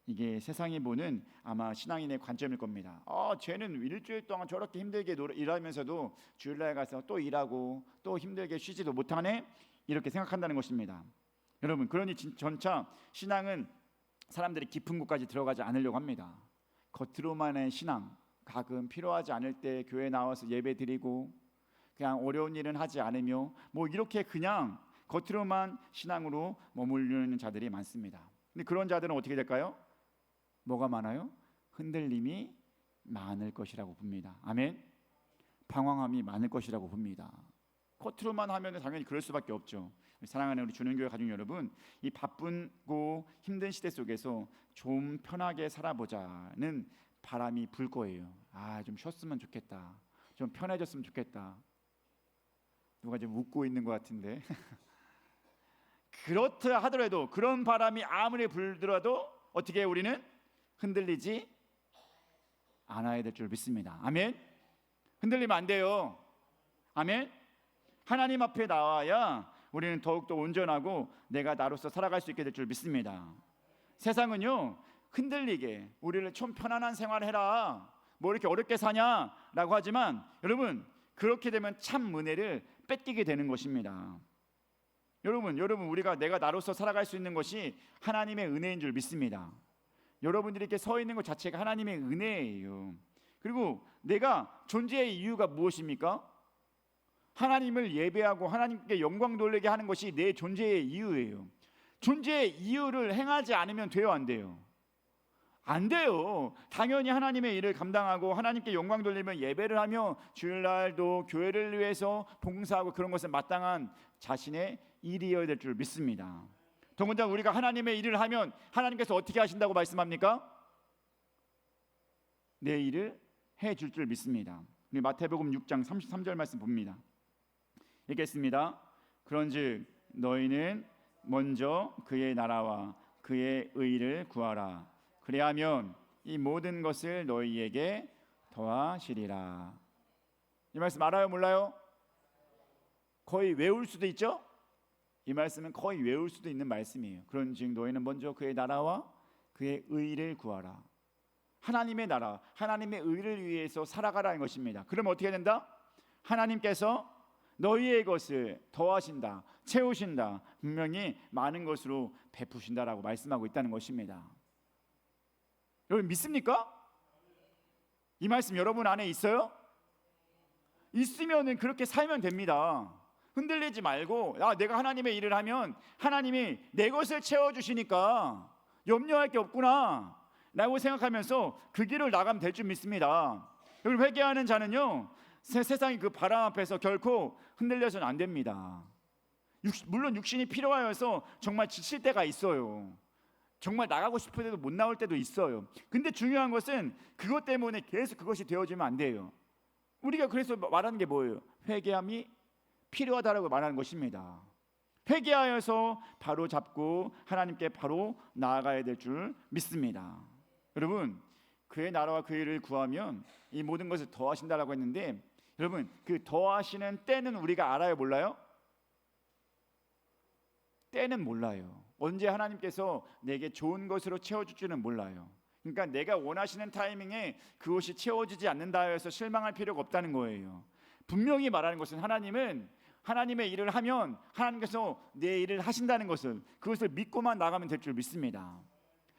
이게 세상이 보는 아마 신앙인의 관점일 겁니다. 쟤는 일주일 동안 저렇게 힘들게 일하면서도 주일날 가서 또 일하고 또 힘들게 쉬지도 못하네, 이렇게 생각한다는 것입니다. 여러분, 그러니 전차 신앙은 사람들이 깊은 곳까지 들어가지 않으려고 합니다. 겉으로만의 신앙, 가끔 필요하지 않을 때 교회 나와서 예배 드리고 그냥 어려운 일은 하지 않으며 뭐 이렇게 그냥 겉으로만 신앙으로 머무르는 자들이 많습니다. 근데 그런 자들은 어떻게 될까요? 뭐가 많아요? 흔들림이 많을 것이라고 봅니다. 아멘. 방황함이 많을 것이라고 봅니다. 겉으로만 하면 당연히 그럴 수밖에 없죠. 사랑하는 우리 주는교회 가족 여러분, 이 바쁘고 힘든 시대 속에서 좀 편하게 살아보자는 바람이 불 거예요. 좀 쉬었으면 좋겠다, 좀 편해졌으면 좋겠다. 누가 좀 웃고 있는 것 같은데 그렇다 하더라도, 그런 바람이 아무리 불더라도 어떻게 우리는 흔들리지 않아야 될 줄 믿습니다. 아멘. 흔들리면 안 돼요. 아멘. 하나님 앞에 나와야 우리는 더욱더 온전하고 내가 나로서 살아갈 수 있게 될 줄 믿습니다. 세상은요, 흔들리게 우리를 좀 편안한 생활을 해라, 뭐 이렇게 어렵게 사냐라고 하지만 여러분, 그렇게 되면 참 은혜를 뺏기게 되는 것입니다. 여러분 우리가 내가 나로서 살아갈 수 있는 것이 하나님의 은혜인 줄 믿습니다. 여러분들이 이렇게 서 있는 것 자체가 하나님의 은혜예요. 그리고 내가 존재의 이유가 무엇입니까? 하나님을 예배하고 하나님께 영광 돌리게 하는 것이 내 존재의 이유예요. 존재의 이유를 행하지 않으면 돼요, 안 돼요? 안 돼요. 당연히 하나님의 일을 감당하고 하나님께 영광 돌리면 예배를 하며 주일날도 교회를 위해서 봉사하고 그런 것은 마땅한 자신의 일이어야 될 줄 믿습니다. 더군다나 우리가 하나님의 일을 하면 하나님께서 어떻게 하신다고 말씀합니까? 내 일을 해줄 줄 믿습니다. 우리 마태복음 6장 33절 말씀 봅니다. 읽겠습니다. 그런즉 너희는 먼저 그의 나라와 그의 의를 구하라. 그리하면 이 모든 것을 너희에게 더하시리라. 이 말씀 알아요, 몰라요? 거의 외울 수도 있죠? 이 말씀은 거의 외울 수도 있는 말씀이에요. 그런즉 너희는 먼저 그의 나라와 그의 의를 구하라. 하나님의 나라, 하나님의 의를 위해서 살아가라는 것입니다. 그럼 어떻게 된다? 하나님께서 너희의 것을 더하신다, 채우신다, 분명히 많은 것으로 베푸신다라고 말씀하고 있다는 것입니다. 여러분 믿습니까? 이 말씀 여러분 안에 있어요? 있으면은 그렇게 살면 됩니다. 흔들리지 말고 내가 하나님의 일을 하면 하나님이 내 것을 채워주시니까 염려할 게 없구나 라고 생각하면서 그 길을 나가면 될 줄 믿습니다. 여러분, 회개하는 자는요, 세상의 그 바람 앞에서 결코 흔들려서는 안 됩니다. 물론 육신이 필요하여서 정말 지칠 때가 있어요. 정말 나가고 싶을 때도 못 나올 때도 있어요. 근데 중요한 것은 그것 때문에 계속 그것이 되어지면 안 돼요. 우리가 그래서 말하는 게 뭐예요? 회개함이 필요하다라고 말하는 것입니다. 회개하여서 바로 잡고 하나님께 바로 나아가야 될 줄 믿습니다. 여러분, 그의 나라와 그의 일을 구하면 이 모든 것을 더하신다라고 했는데, 여러분 그 더하시는 때는 우리가 알아요, 몰라요? 때는 몰라요. 언제 하나님께서 내게 좋은 것으로 채워줄지는 몰라요. 그러니까 내가 원하시는 타이밍에 그것이 채워지지 않는다 해서 실망할 필요가 없다는 거예요. 분명히 말하는 것은 하나님은 하나님의 일을 하면 하나님께서 내 일을 하신다는 것을, 그것을 믿고만 나가면 될 줄 믿습니다.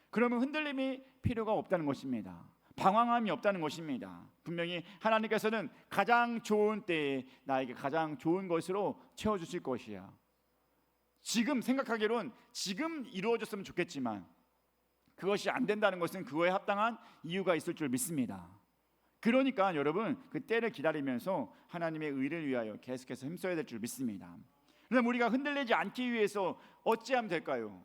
그러면 흔들림이 필요가 없다는 것입니다. 방황함이 없다는 것입니다. 분명히 하나님께서는 가장 좋은 때에 나에게 가장 좋은 것으로 채워주실 것이야. 지금 생각하기론 지금 이루어졌으면 좋겠지만 그것이 안 된다는 것은 그거에 합당한 이유가 있을 줄 믿습니다. 그러니까 여러분 그 때를 기다리면서 하나님의 의를 위하여 계속해서 힘써야 될 줄 믿습니다. 그럼 우리가 흔들리지 않기 위해서 어찌하면 될까요?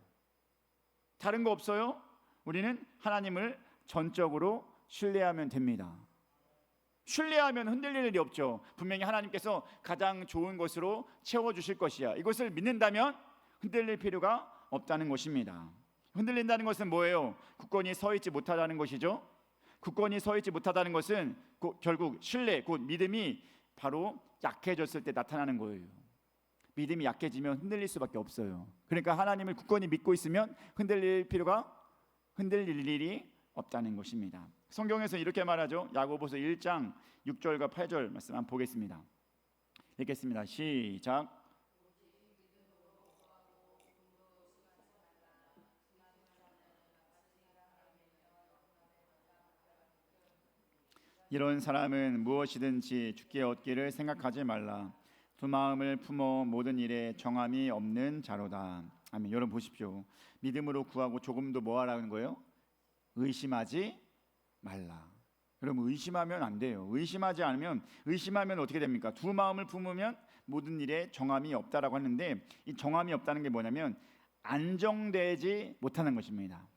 다른 거 없어요? 우리는 하나님을 전적으로 신뢰하면 됩니다. 신뢰하면 흔들릴 일이 없죠. 분명히 하나님께서 가장 좋은 것으로 채워주실 것이야. 이것을 믿는다면 흔들릴 필요가 없다는 것입니다. 흔들린다는 것은 뭐예요? 굳건히 서 있지 못하다는 것이죠. 굳건히 서 있지 못하다는 것은 결국 신뢰, 곧 믿음이 바로 약해졌을 때 나타나는 거예요. 믿음이 약해지면 흔들릴 수밖에 없어요. 그러니까 하나님을 굳건히 믿고 있으면 흔들릴 일이 없다는 것입니다. 성경에서 이렇게 말하죠. 야고보서 1장 6절과 8절 말씀 한번 보겠습니다. 읽겠습니다. 시작. 이런 사람은 무엇이든지 주께 얻기를 생각하지 말라. 두 마음을 품어 모든 일에 정함이 없는 자로다. 아멘. 여러분 보십시오. 믿음으로 구하고 조금도 뭐 하라는 거예요? 의심하지 말라. 여러분 의심하면 안 돼요. 의심하면 어떻게 됩니까? 두 마음을 품으면 모든 일에 정함이 없다라고 하는데, 이 정함이 없다는 게 뭐냐면 안정되지 못하는 것입니다.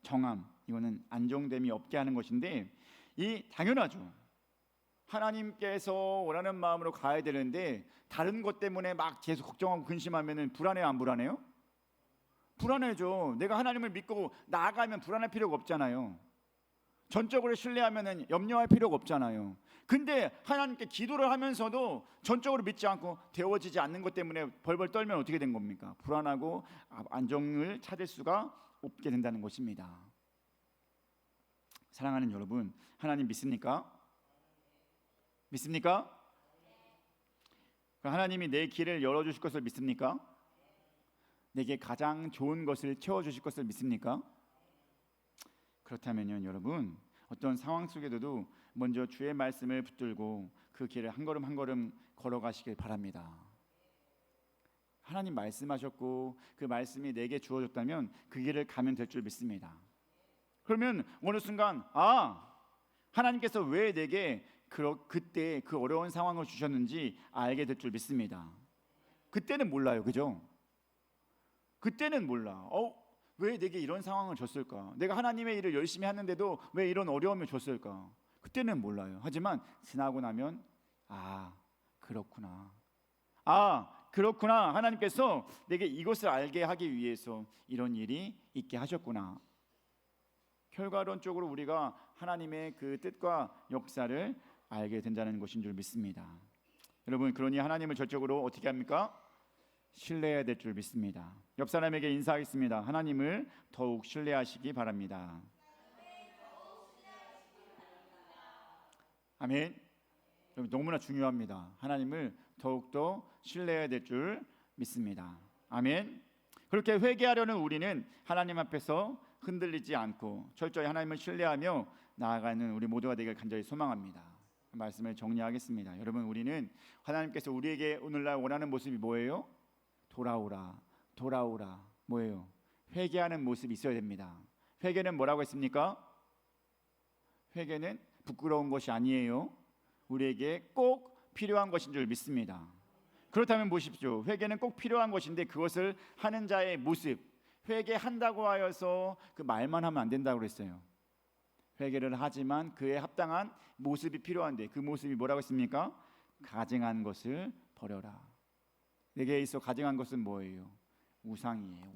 정함, 이거는 안정됨이 없게 하는 것인데, 이 당연하죠. 하나님께서 원하는 마음으로 가야 되는데 다른 것 때문에 막 계속 걱정하고 근심하면 불안해요, 안 불안해요? 불안해죠. 내가 하나님을 믿고 나아가면 불안할 필요가 없잖아요. 전적으로 신뢰하면 염려할 필요가 없잖아요. 근데 하나님께 기도를 하면서도 전적으로 믿지 않고 되어지지 않는 것 때문에 벌벌 떨면 어떻게 된 겁니까? 불안하고 안정을 찾을 수가 없게 된다는 것입니다. 사랑하는 여러분, 하나님 믿습니까? 믿습니까? 하나님이 내 길을 열어주실 것을 믿습니까? 내게 가장 좋은 것을 채워주실 것을 믿습니까? 그렇다면요, 여러분, 어떤 상황 속에도 먼저 주의 말씀을 붙들고 그 길을 한 걸음 한 걸음 걸어가시길 바랍니다. 하나님 말씀하셨고 그 말씀이 내게 주어졌다면 그 길을 가면 될 줄 믿습니다. 그러면 어느 순간 하나님께서 왜 내게 그때 그 어려운 상황을 주셨는지 알게 될 줄 믿습니다. 그때는 몰라요, 그죠? 그때는 몰라. 왜 내게 이런 상황을 줬을까? 내가 하나님의 일을 열심히 하는데도 왜 이런 어려움을 줬을까? 그때는 몰라요. 하지만 지나고 나면 그렇구나. 그렇구나. 하나님께서 내게 이것을 알게 하기 위해서 이런 일이 있게 하셨구나. 결과론적으로 우리가 하나님의 그 뜻과 역사를 알게 된다는 것인 줄 믿습니다. 여러분, 그러니 하나님을 전적으로 어떻게 합니까? 신뢰해야 될 줄 믿습니다. 옆 사람에게 인사하겠습니다. 하나님을 더욱 신뢰하시기 바랍니다. 아멘. 여러분, 너무나 중요합니다. 하나님을 더욱더 신뢰해야 될 줄 믿습니다. 아멘. 그렇게 회개하려는 우리는 하나님 앞에서 흔들리지 않고 철저히 하나님을 신뢰하며 나아가는 우리 모두가 되길 간절히 소망합니다. 말씀을 정리하겠습니다. 여러분, 우리는 하나님께서 우리에게 오늘날 원하는 모습이 뭐예요? 돌아오라. 뭐예요? 회개하는 모습이 있어야 됩니다. 회개는 뭐라고 했습니까? 회개는 부끄러운 것이 아니에요. 우리에게 꼭 필요한 것인 줄 믿습니다. 그렇다면 보십시오. 회개는 꼭 필요한 것인데 그것을 하는 자의 모습, 회개한다고 하여서 그 말만 하면 안 된다고 그랬어요. 회개를 하지만 그에 합당한 모습이 필요한데 그 모습이 뭐라고 했습니까? 가증한 것을 버려라. 내게 있어 가증한 것은 뭐예요? 우상이에요.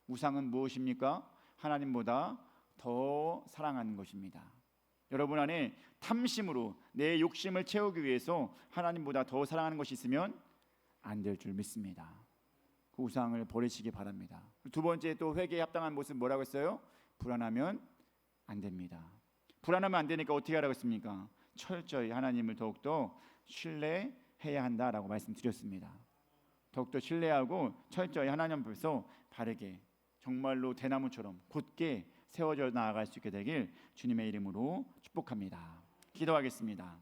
우상은 무엇입니까? 하나님보다 더 사랑하는 것입니다. 여러분 안에 탐심으로 내 욕심을 채우기 위해서 하나님보다 더 사랑하는 것이 있으면 안 될 줄 믿습니다. 그 우상을 버리시기 바랍니다. 두 번째, 또 회개에 합당한 모습 뭐라고 했어요? 불안하면 안 됩니다. 불안하면 안 되니까 어떻게 하라고 했습니까? 철저히 하나님을 더욱더 신뢰해야 한다라고 말씀드렸습니다. 더욱더 신뢰하고 철저히 하나님 앞에서 바르게 정말로 대나무처럼 곧게 세워져 나아갈 수 있게 되길 주님의 이름으로 축복합니다. 기도하겠습니다.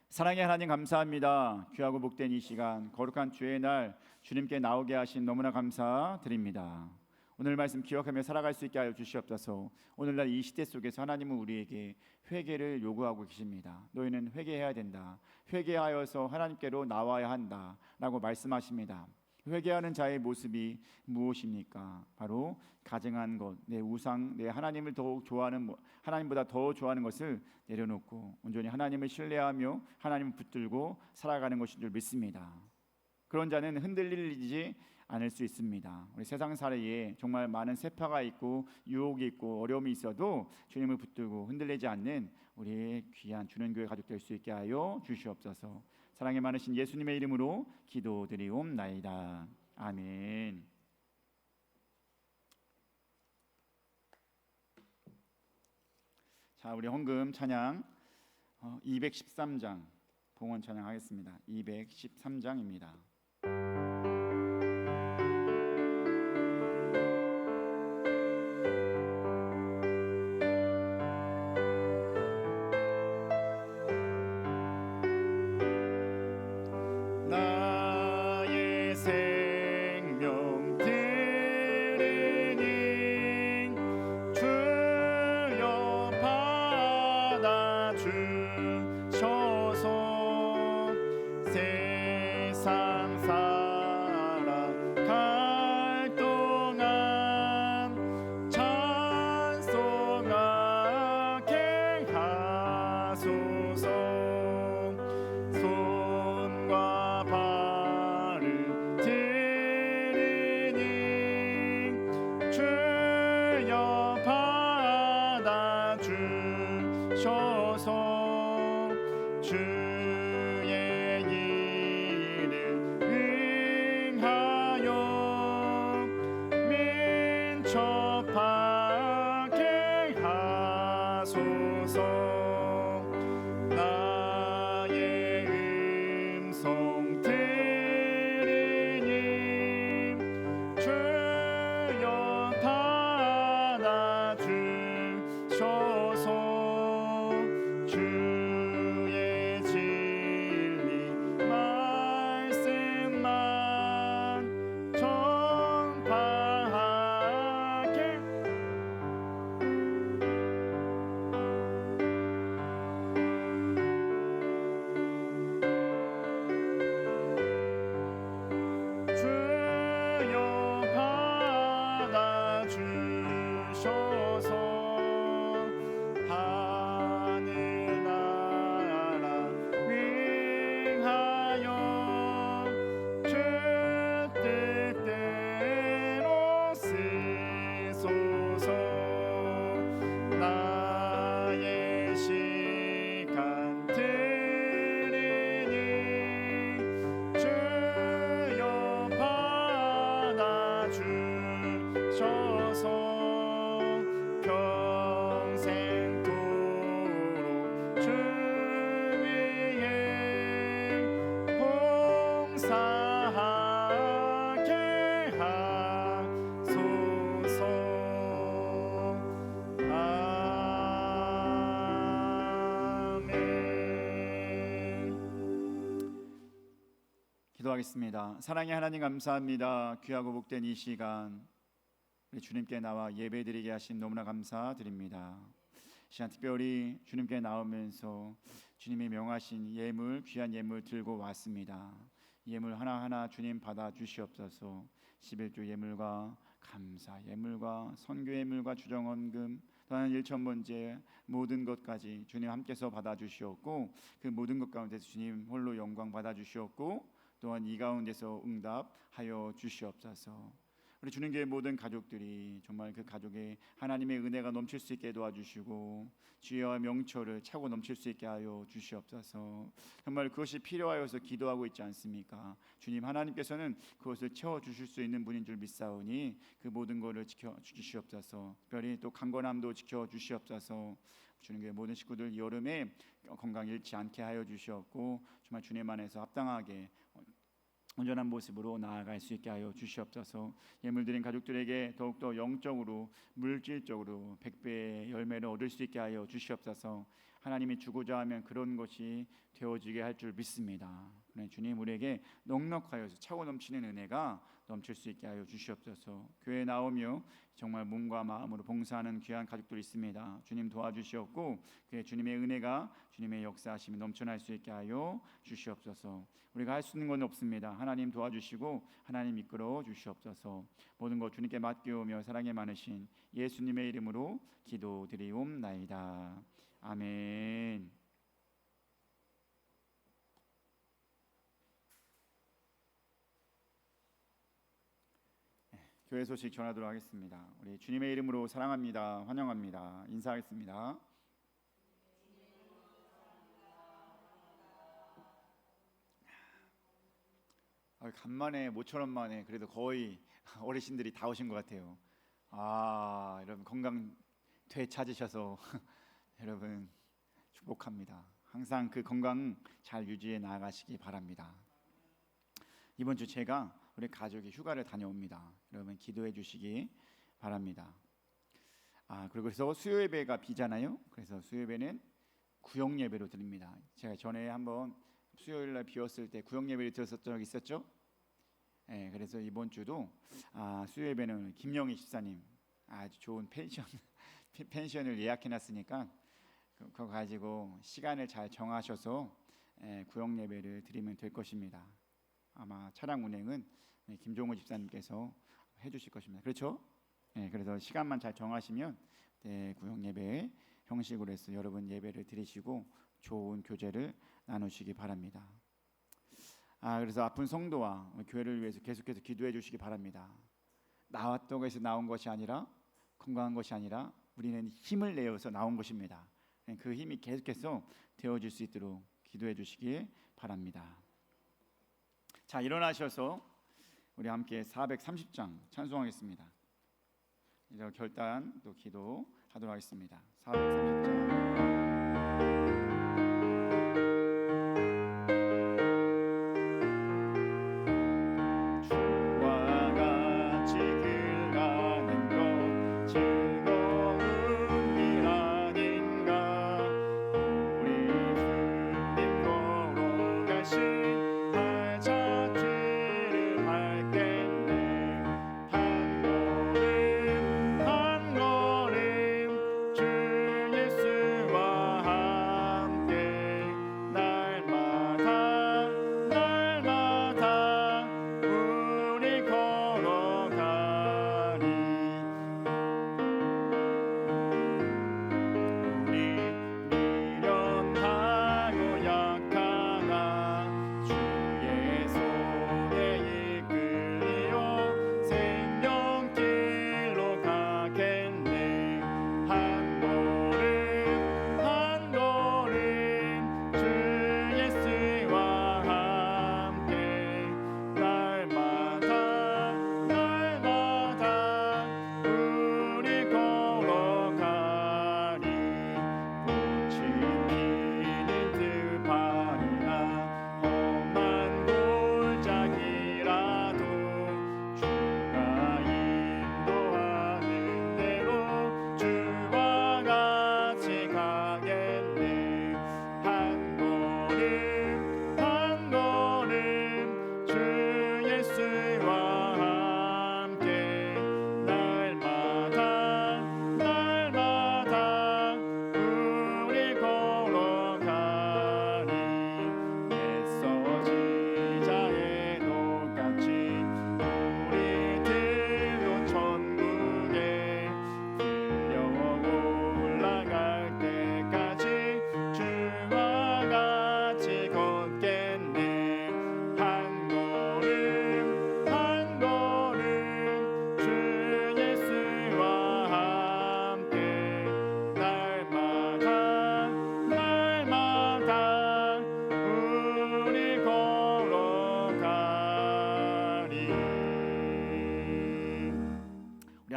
사랑의 하나님, 감사합니다. 귀하고 복된 이 시간, 거룩한 주의 날 주님께 나오게 하신 너무나 감사드립니다. 오늘 말씀 기억하며 살아갈 수 있게 하여 주시옵소서. 오늘날 이 시대 속에서 하나님은 우리에게 회개를 요구하고 계십니다. 너희는 회개해야 된다. 회개하여서 하나님께로 나와야 한다 라고 말씀하십니다. 회개하는 자의 모습이 무엇입니까? 바로 가증한 것, 내 우상, 내 하나님을 더욱 좋아하는, 하나님보다 더 좋아하는 것을 내려놓고 온전히 하나님을 신뢰하며 하나님을 붙들고 살아가는 것인 줄 믿습니다. 그런 자는 흔들리지 않을 수 있습니다. 우리 세상 살이에 정말 많은 세파가 있고 유혹이 있고 어려움이 있어도 주님을 붙들고 흔들리지 않는 우리의 귀한 주는 교회 가족 될 수 있게 하여 주시옵소서. 사랑이 많으신 예수님의 이름으로 기도드리옵나이다. 아멘. 자, 우리 헌금 찬양 213장 봉헌 찬양하겠습니다. 213장입니다. 기도하겠습니다. 사랑의 하나님 감사합니다. 귀하고 복된 이 시간 우리 주님께 나와 예배드리게 하신 너무나 감사드립니다. 시간 특별히 주님께 나오면서 주님이 명하신 예물, 귀한 예물 들고 왔습니다. 예물 하나하나 주님 받아 주시옵소서. 11조 예물과 감사 예물과 선교 예물과 주정헌금 또한 일천번제 모든 것까지 주님 함께서 받아 주시옵고 그 모든 것 가운데서 주님 홀로 영광 받아 주시옵고 또한 이 가운데서 응답하여 주시옵소서. 우리 주님교회 모든 가족들이 정말 그 가족의 하나님의 은혜가 넘칠 수 있게 도와주시고 주여 명철을 차고 넘칠 수 있게 하여 주시옵소서. 정말 그것이 필요하여서 기도하고 있지 않습니까? 주님 하나님께서는 그것을 채워주실 수 있는 분인 줄 믿사오니 그 모든 것을 지켜주시옵소서. 특별히 또 강건함도 지켜주시옵소서. 주님교회 모든 식구들 여름에 건강 잃지 않게 하여 주시옵고 정말 주님 안에서 합당하게 온전한 모습으로 나아갈 수 있게 하여 주시옵소서. 예물 드린 가족들에게 더욱더 영적으로 물질적으로 100배의 열매를 얻을 수 있게 하여 주시옵소서. 하나님이 주고자 하면 그런 것이 되어지게 할 줄 믿습니다. 주님 우리에게 넉넉하여서 차고 넘치는 은혜가 넘칠 수 있게 하여 주시옵소서. 교회에 나오며 정말 몸과 마음으로 봉사하는 귀한 가족들이 있습니다. 주님 도와주시옵고 그의 주님의 은혜가 주님의 역사하심이 넘쳐날 수 있게 하여 주시옵소서. 우리가 할 수 있는 건 없습니다. 하나님 도와주시고 하나님 이끌어 주시옵소서. 모든 것 주님께 맡기오며 사랑이 많으신 예수님의 이름으로 기도드리옵나이다. 아멘. 교회 소식 전하도록 하겠습니다. 우리 주님의 이름으로 사랑합니다. 환영합니다. 인사하겠습니다. 간만에 모처럼 만에 그래도 거의 어르신들이 다 오신 것 같아요. 여러분 건강 되찾으셔서 여러분 축복합니다. 항상 그 건강 잘 유지해 나가시기 바랍니다. 이번 주 제가 우리 가족이 휴가를 다녀옵니다. 여러분 기도해 주시기 바랍니다. 그리고 그래서 수요 예배가 비잖아요. 그래서 수요 예배는 구역 예배로 드립니다. 제가 전에 한번 수요일 날 비웠을 때 구역 예배를 드렸던 적 있었죠? 네, 그래서 이번 주도 수요 예배는 김영희 집사님 아주 좋은 펜션을 예약해 놨으니까 그거 가지고 시간을 잘 정하셔서 구역 예배를 드리면 될 것입니다. 아마 차량 운행은 김종호 집사님께서 해주실 것입니다. 그렇죠? 그래서 시간만 잘 정하시면 구역 예배 형식으로 해서 여러분 예배를 드리시고 좋은 교제를 나누시기 바랍니다. 그래서 아픈 성도와 교회를 위해서 계속해서 기도해 주시기 바랍니다. 나왔다고 해서 나온 것이 아니라 건강한 것이 아니라 우리는 힘을 내어서 나온 것입니다. 그 힘이 계속해서 되어질 수 있도록 기도해 주시기 바랍니다. 자, 일어나셔서 우리 함께 430장 찬송하겠습니다. 이제 결단 또 기도하도록 하겠습니다. 430장.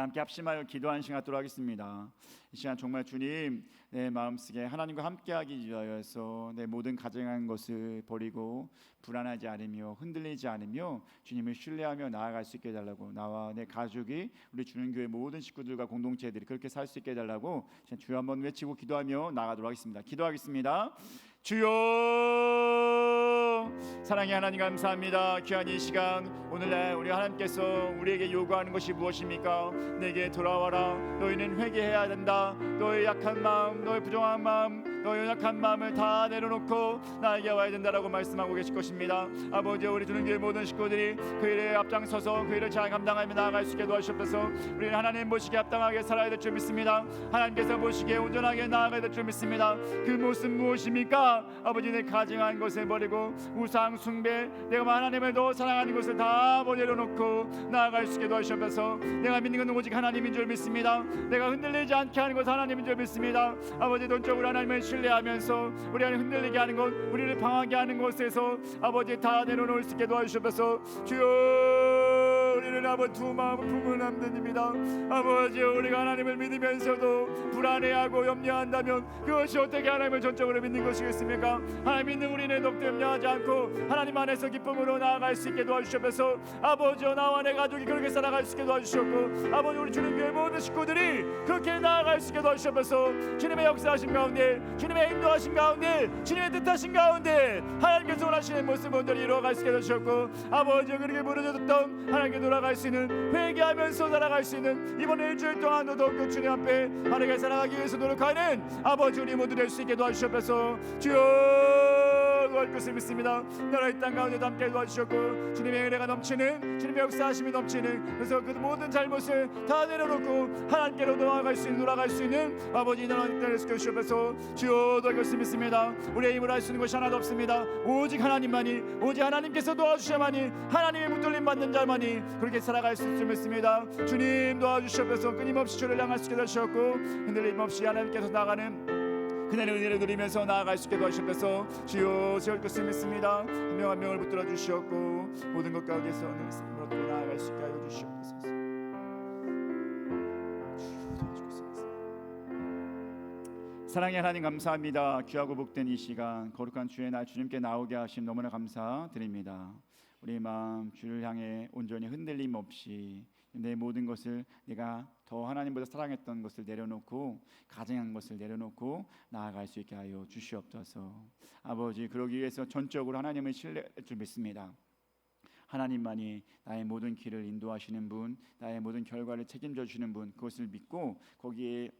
함께 합심하여 기도하는 시간 갖도록 하겠습니다. 이 시간 정말 주님 내 마음속에 하나님과 함께하기 위하여서 내 모든 가정한 것을 버리고 불안하지 않으며 흔들리지 않으며 주님을 신뢰하며 나아갈 수 있게 해달라고, 나와 내 가족이 우리 주는 교회 모든 식구들과 공동체들이 그렇게 살 수 있게 해달라고 주여 한번 외치고 기도하며 나아가도록 하겠습니다. 기도하겠습니다. 주여 주옵소서. 사랑의 하나님 감사합니다. 귀한 이 시간 오늘날 우리 하나님께서 우리에게 요구하는 것이 무엇입니까? 내게 돌아와라. 너희는 회개해야 된다. 너의 약한 마음, 너의 부정한 마음, 너의 연약한 마음을 다 내려놓고 나에게 와야 된다라고 말씀하고 계실 것입니다. 아버지, 우리 주는 교회 모든 식구들이 그 일에 앞장서서 그 일을 잘 감당하며 나아갈 수 있게 도와주셔서 우리는 하나님 보시기에 합당하게 살아야 될 줄 믿습니다. 하나님께서 보시기에 온전하게 나아가야 될 줄 믿습니다. 그 모습 무엇입니까? 아버지, 내 가증한 것을 버리고 우상 숭배, 내가 하나님을 더 사랑하는 것을 다 내려놓고 나아갈 수 있게 도와주셔서 내가 믿는 건 오직 하나님인 줄 믿습니다. 내가 흔들리지 않게 하는 것은 하나님인 줄 믿습니다. 아버지, 돈적으로 하나님을 신뢰하면서 우리 안에 흔들리게 하는 것, 우리를 방황하게 하는 것에서 아버지 다 내려놓을 수 있게 도와주셔서 주여, 우리는 아버지 두 마음을 품은 남들입니다. 아버지, 우리가 하나님을 믿으면서도 불안해하고 염려한다면 그것이 어떻게 하나님을 전적으로 믿는 것이겠습니까? 하나님 믿는 우리는 독도 염려하지 않고 하나님 안에서 기쁨으로 나아갈 수 있게 도와주셔서 아버지여, 나와 내 가족이 그렇게 살아갈 수 있게 도와주셨고 아버지, 우리 주님 교회 모든 식구들이 그렇게 나아갈 수 있게 도와주셔서 주님의 역사하신 가운데, 주님의 인도하신 가운데, 주님의 뜻하신 가운데 하나님께서 원하시는 모습 온전히 이루어갈 수 있게 도와주셨고 아버지, 그렇게 무너졌던 하나님께 돌아갈 수 있는, 회개하면서 살아갈 수 있는 이번 일주일 동안도 더욱더 주님 앞에 하나님께 살아가기 위해서 노력하는 아버지 우리 모두 될 수 있게 도와주셔서 주여, 도와줄 것을 믿습니다. 나라의 땅 가운데도 함께 도와주셨고 주님의 은혜가 넘치는, 주님의 역사하심이 넘치는, 그래서 그 모든 잘못을 다 내려놓고 하나님께로 돌아갈 수 있는, 돌아갈 수 있는 아버지 나라의 땅을 지켜주셔서 주여, 도와줄 것을 믿습니다. 우리의 힘으로 할 수 있는 것이 하나도 없습니다. 오직 하나님만이, 오직 하나님께서 도와주셔야만이, 하나님의 붙들림 받는 자만이 그렇게 살아갈 수 있을 믿습니다. 주님 도와주셔서 끊임없이 주를 향할 수 있게 하셨고 흔들림 없이 하나님께서 나가는 그날의 은혜를 누리면서 나아갈 수 있게 도와주셔서 주여, 세울 것을 믿습니다. 한 명 한 명을 붙들어 주시옵고 모든 것 가운데서 늘 삶으로 나아갈 수 있게 하여 주시옵소서. 사랑의 하나님 감사합니다. 귀하고 복된 이 시간, 거룩한 주의 날 주님께 나오게 하신 너무나 감사드립니다. 우리 마음 주를 향해 온전히 흔들림 없이 내 모든 것을, 내가 더 하나님보다 사랑했던 것을 내려놓고, 가증한 것을 내려놓고 나아갈 수 있게 하여 주시옵소서. 아버지, 그러기 위해서 전적으로 하나님을 신뢰할 줄 믿습니다. 하나님만이 나의 모든 길을 인도하시는 분, 나의 모든 결과를 책임져 주시는 분, 그것을 믿고 거기에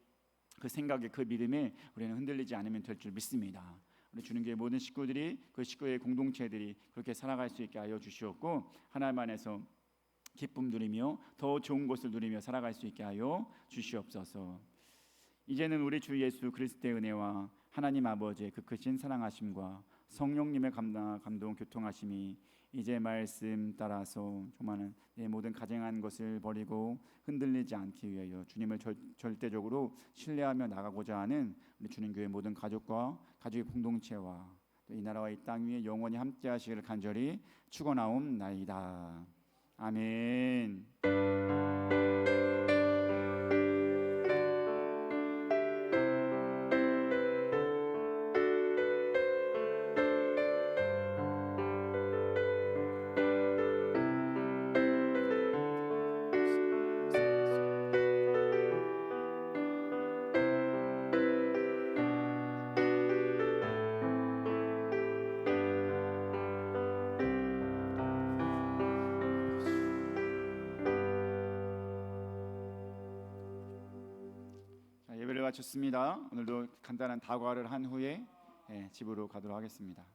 그 생각에, 그 믿음에 우리는 흔들리지 않으면 될 줄 믿습니다. 우리 주는 교회 모든 식구들이, 그 식구의 공동체들이 그렇게 살아갈 수 있게 하여 주시옵고 하나님 안에서 기쁨 누리며 더 좋은 것을 누리며 살아갈 수 있게 하여 주시옵소서. 이제는 우리 주 예수 그리스도의 은혜와 하나님 아버지의 그 크신 사랑하심과 성령님의 감동 교통하심이 이제 말씀 따라서 정말 내 모든 가증한 것을 버리고 흔들리지 않기 위하여 주님을 절대적으로 신뢰하며 나가고자 하는 우리 주님 교회 모든 가족과 가족의 공동체와 또 이 나라와 이 땅 위에 영원히 함께 하시기를 간절히 축원하옵나이다. 아멘. 예배를 마쳤습니다. 오늘도 간단한 다과를 한 후에 집으로 가도록 하겠습니다.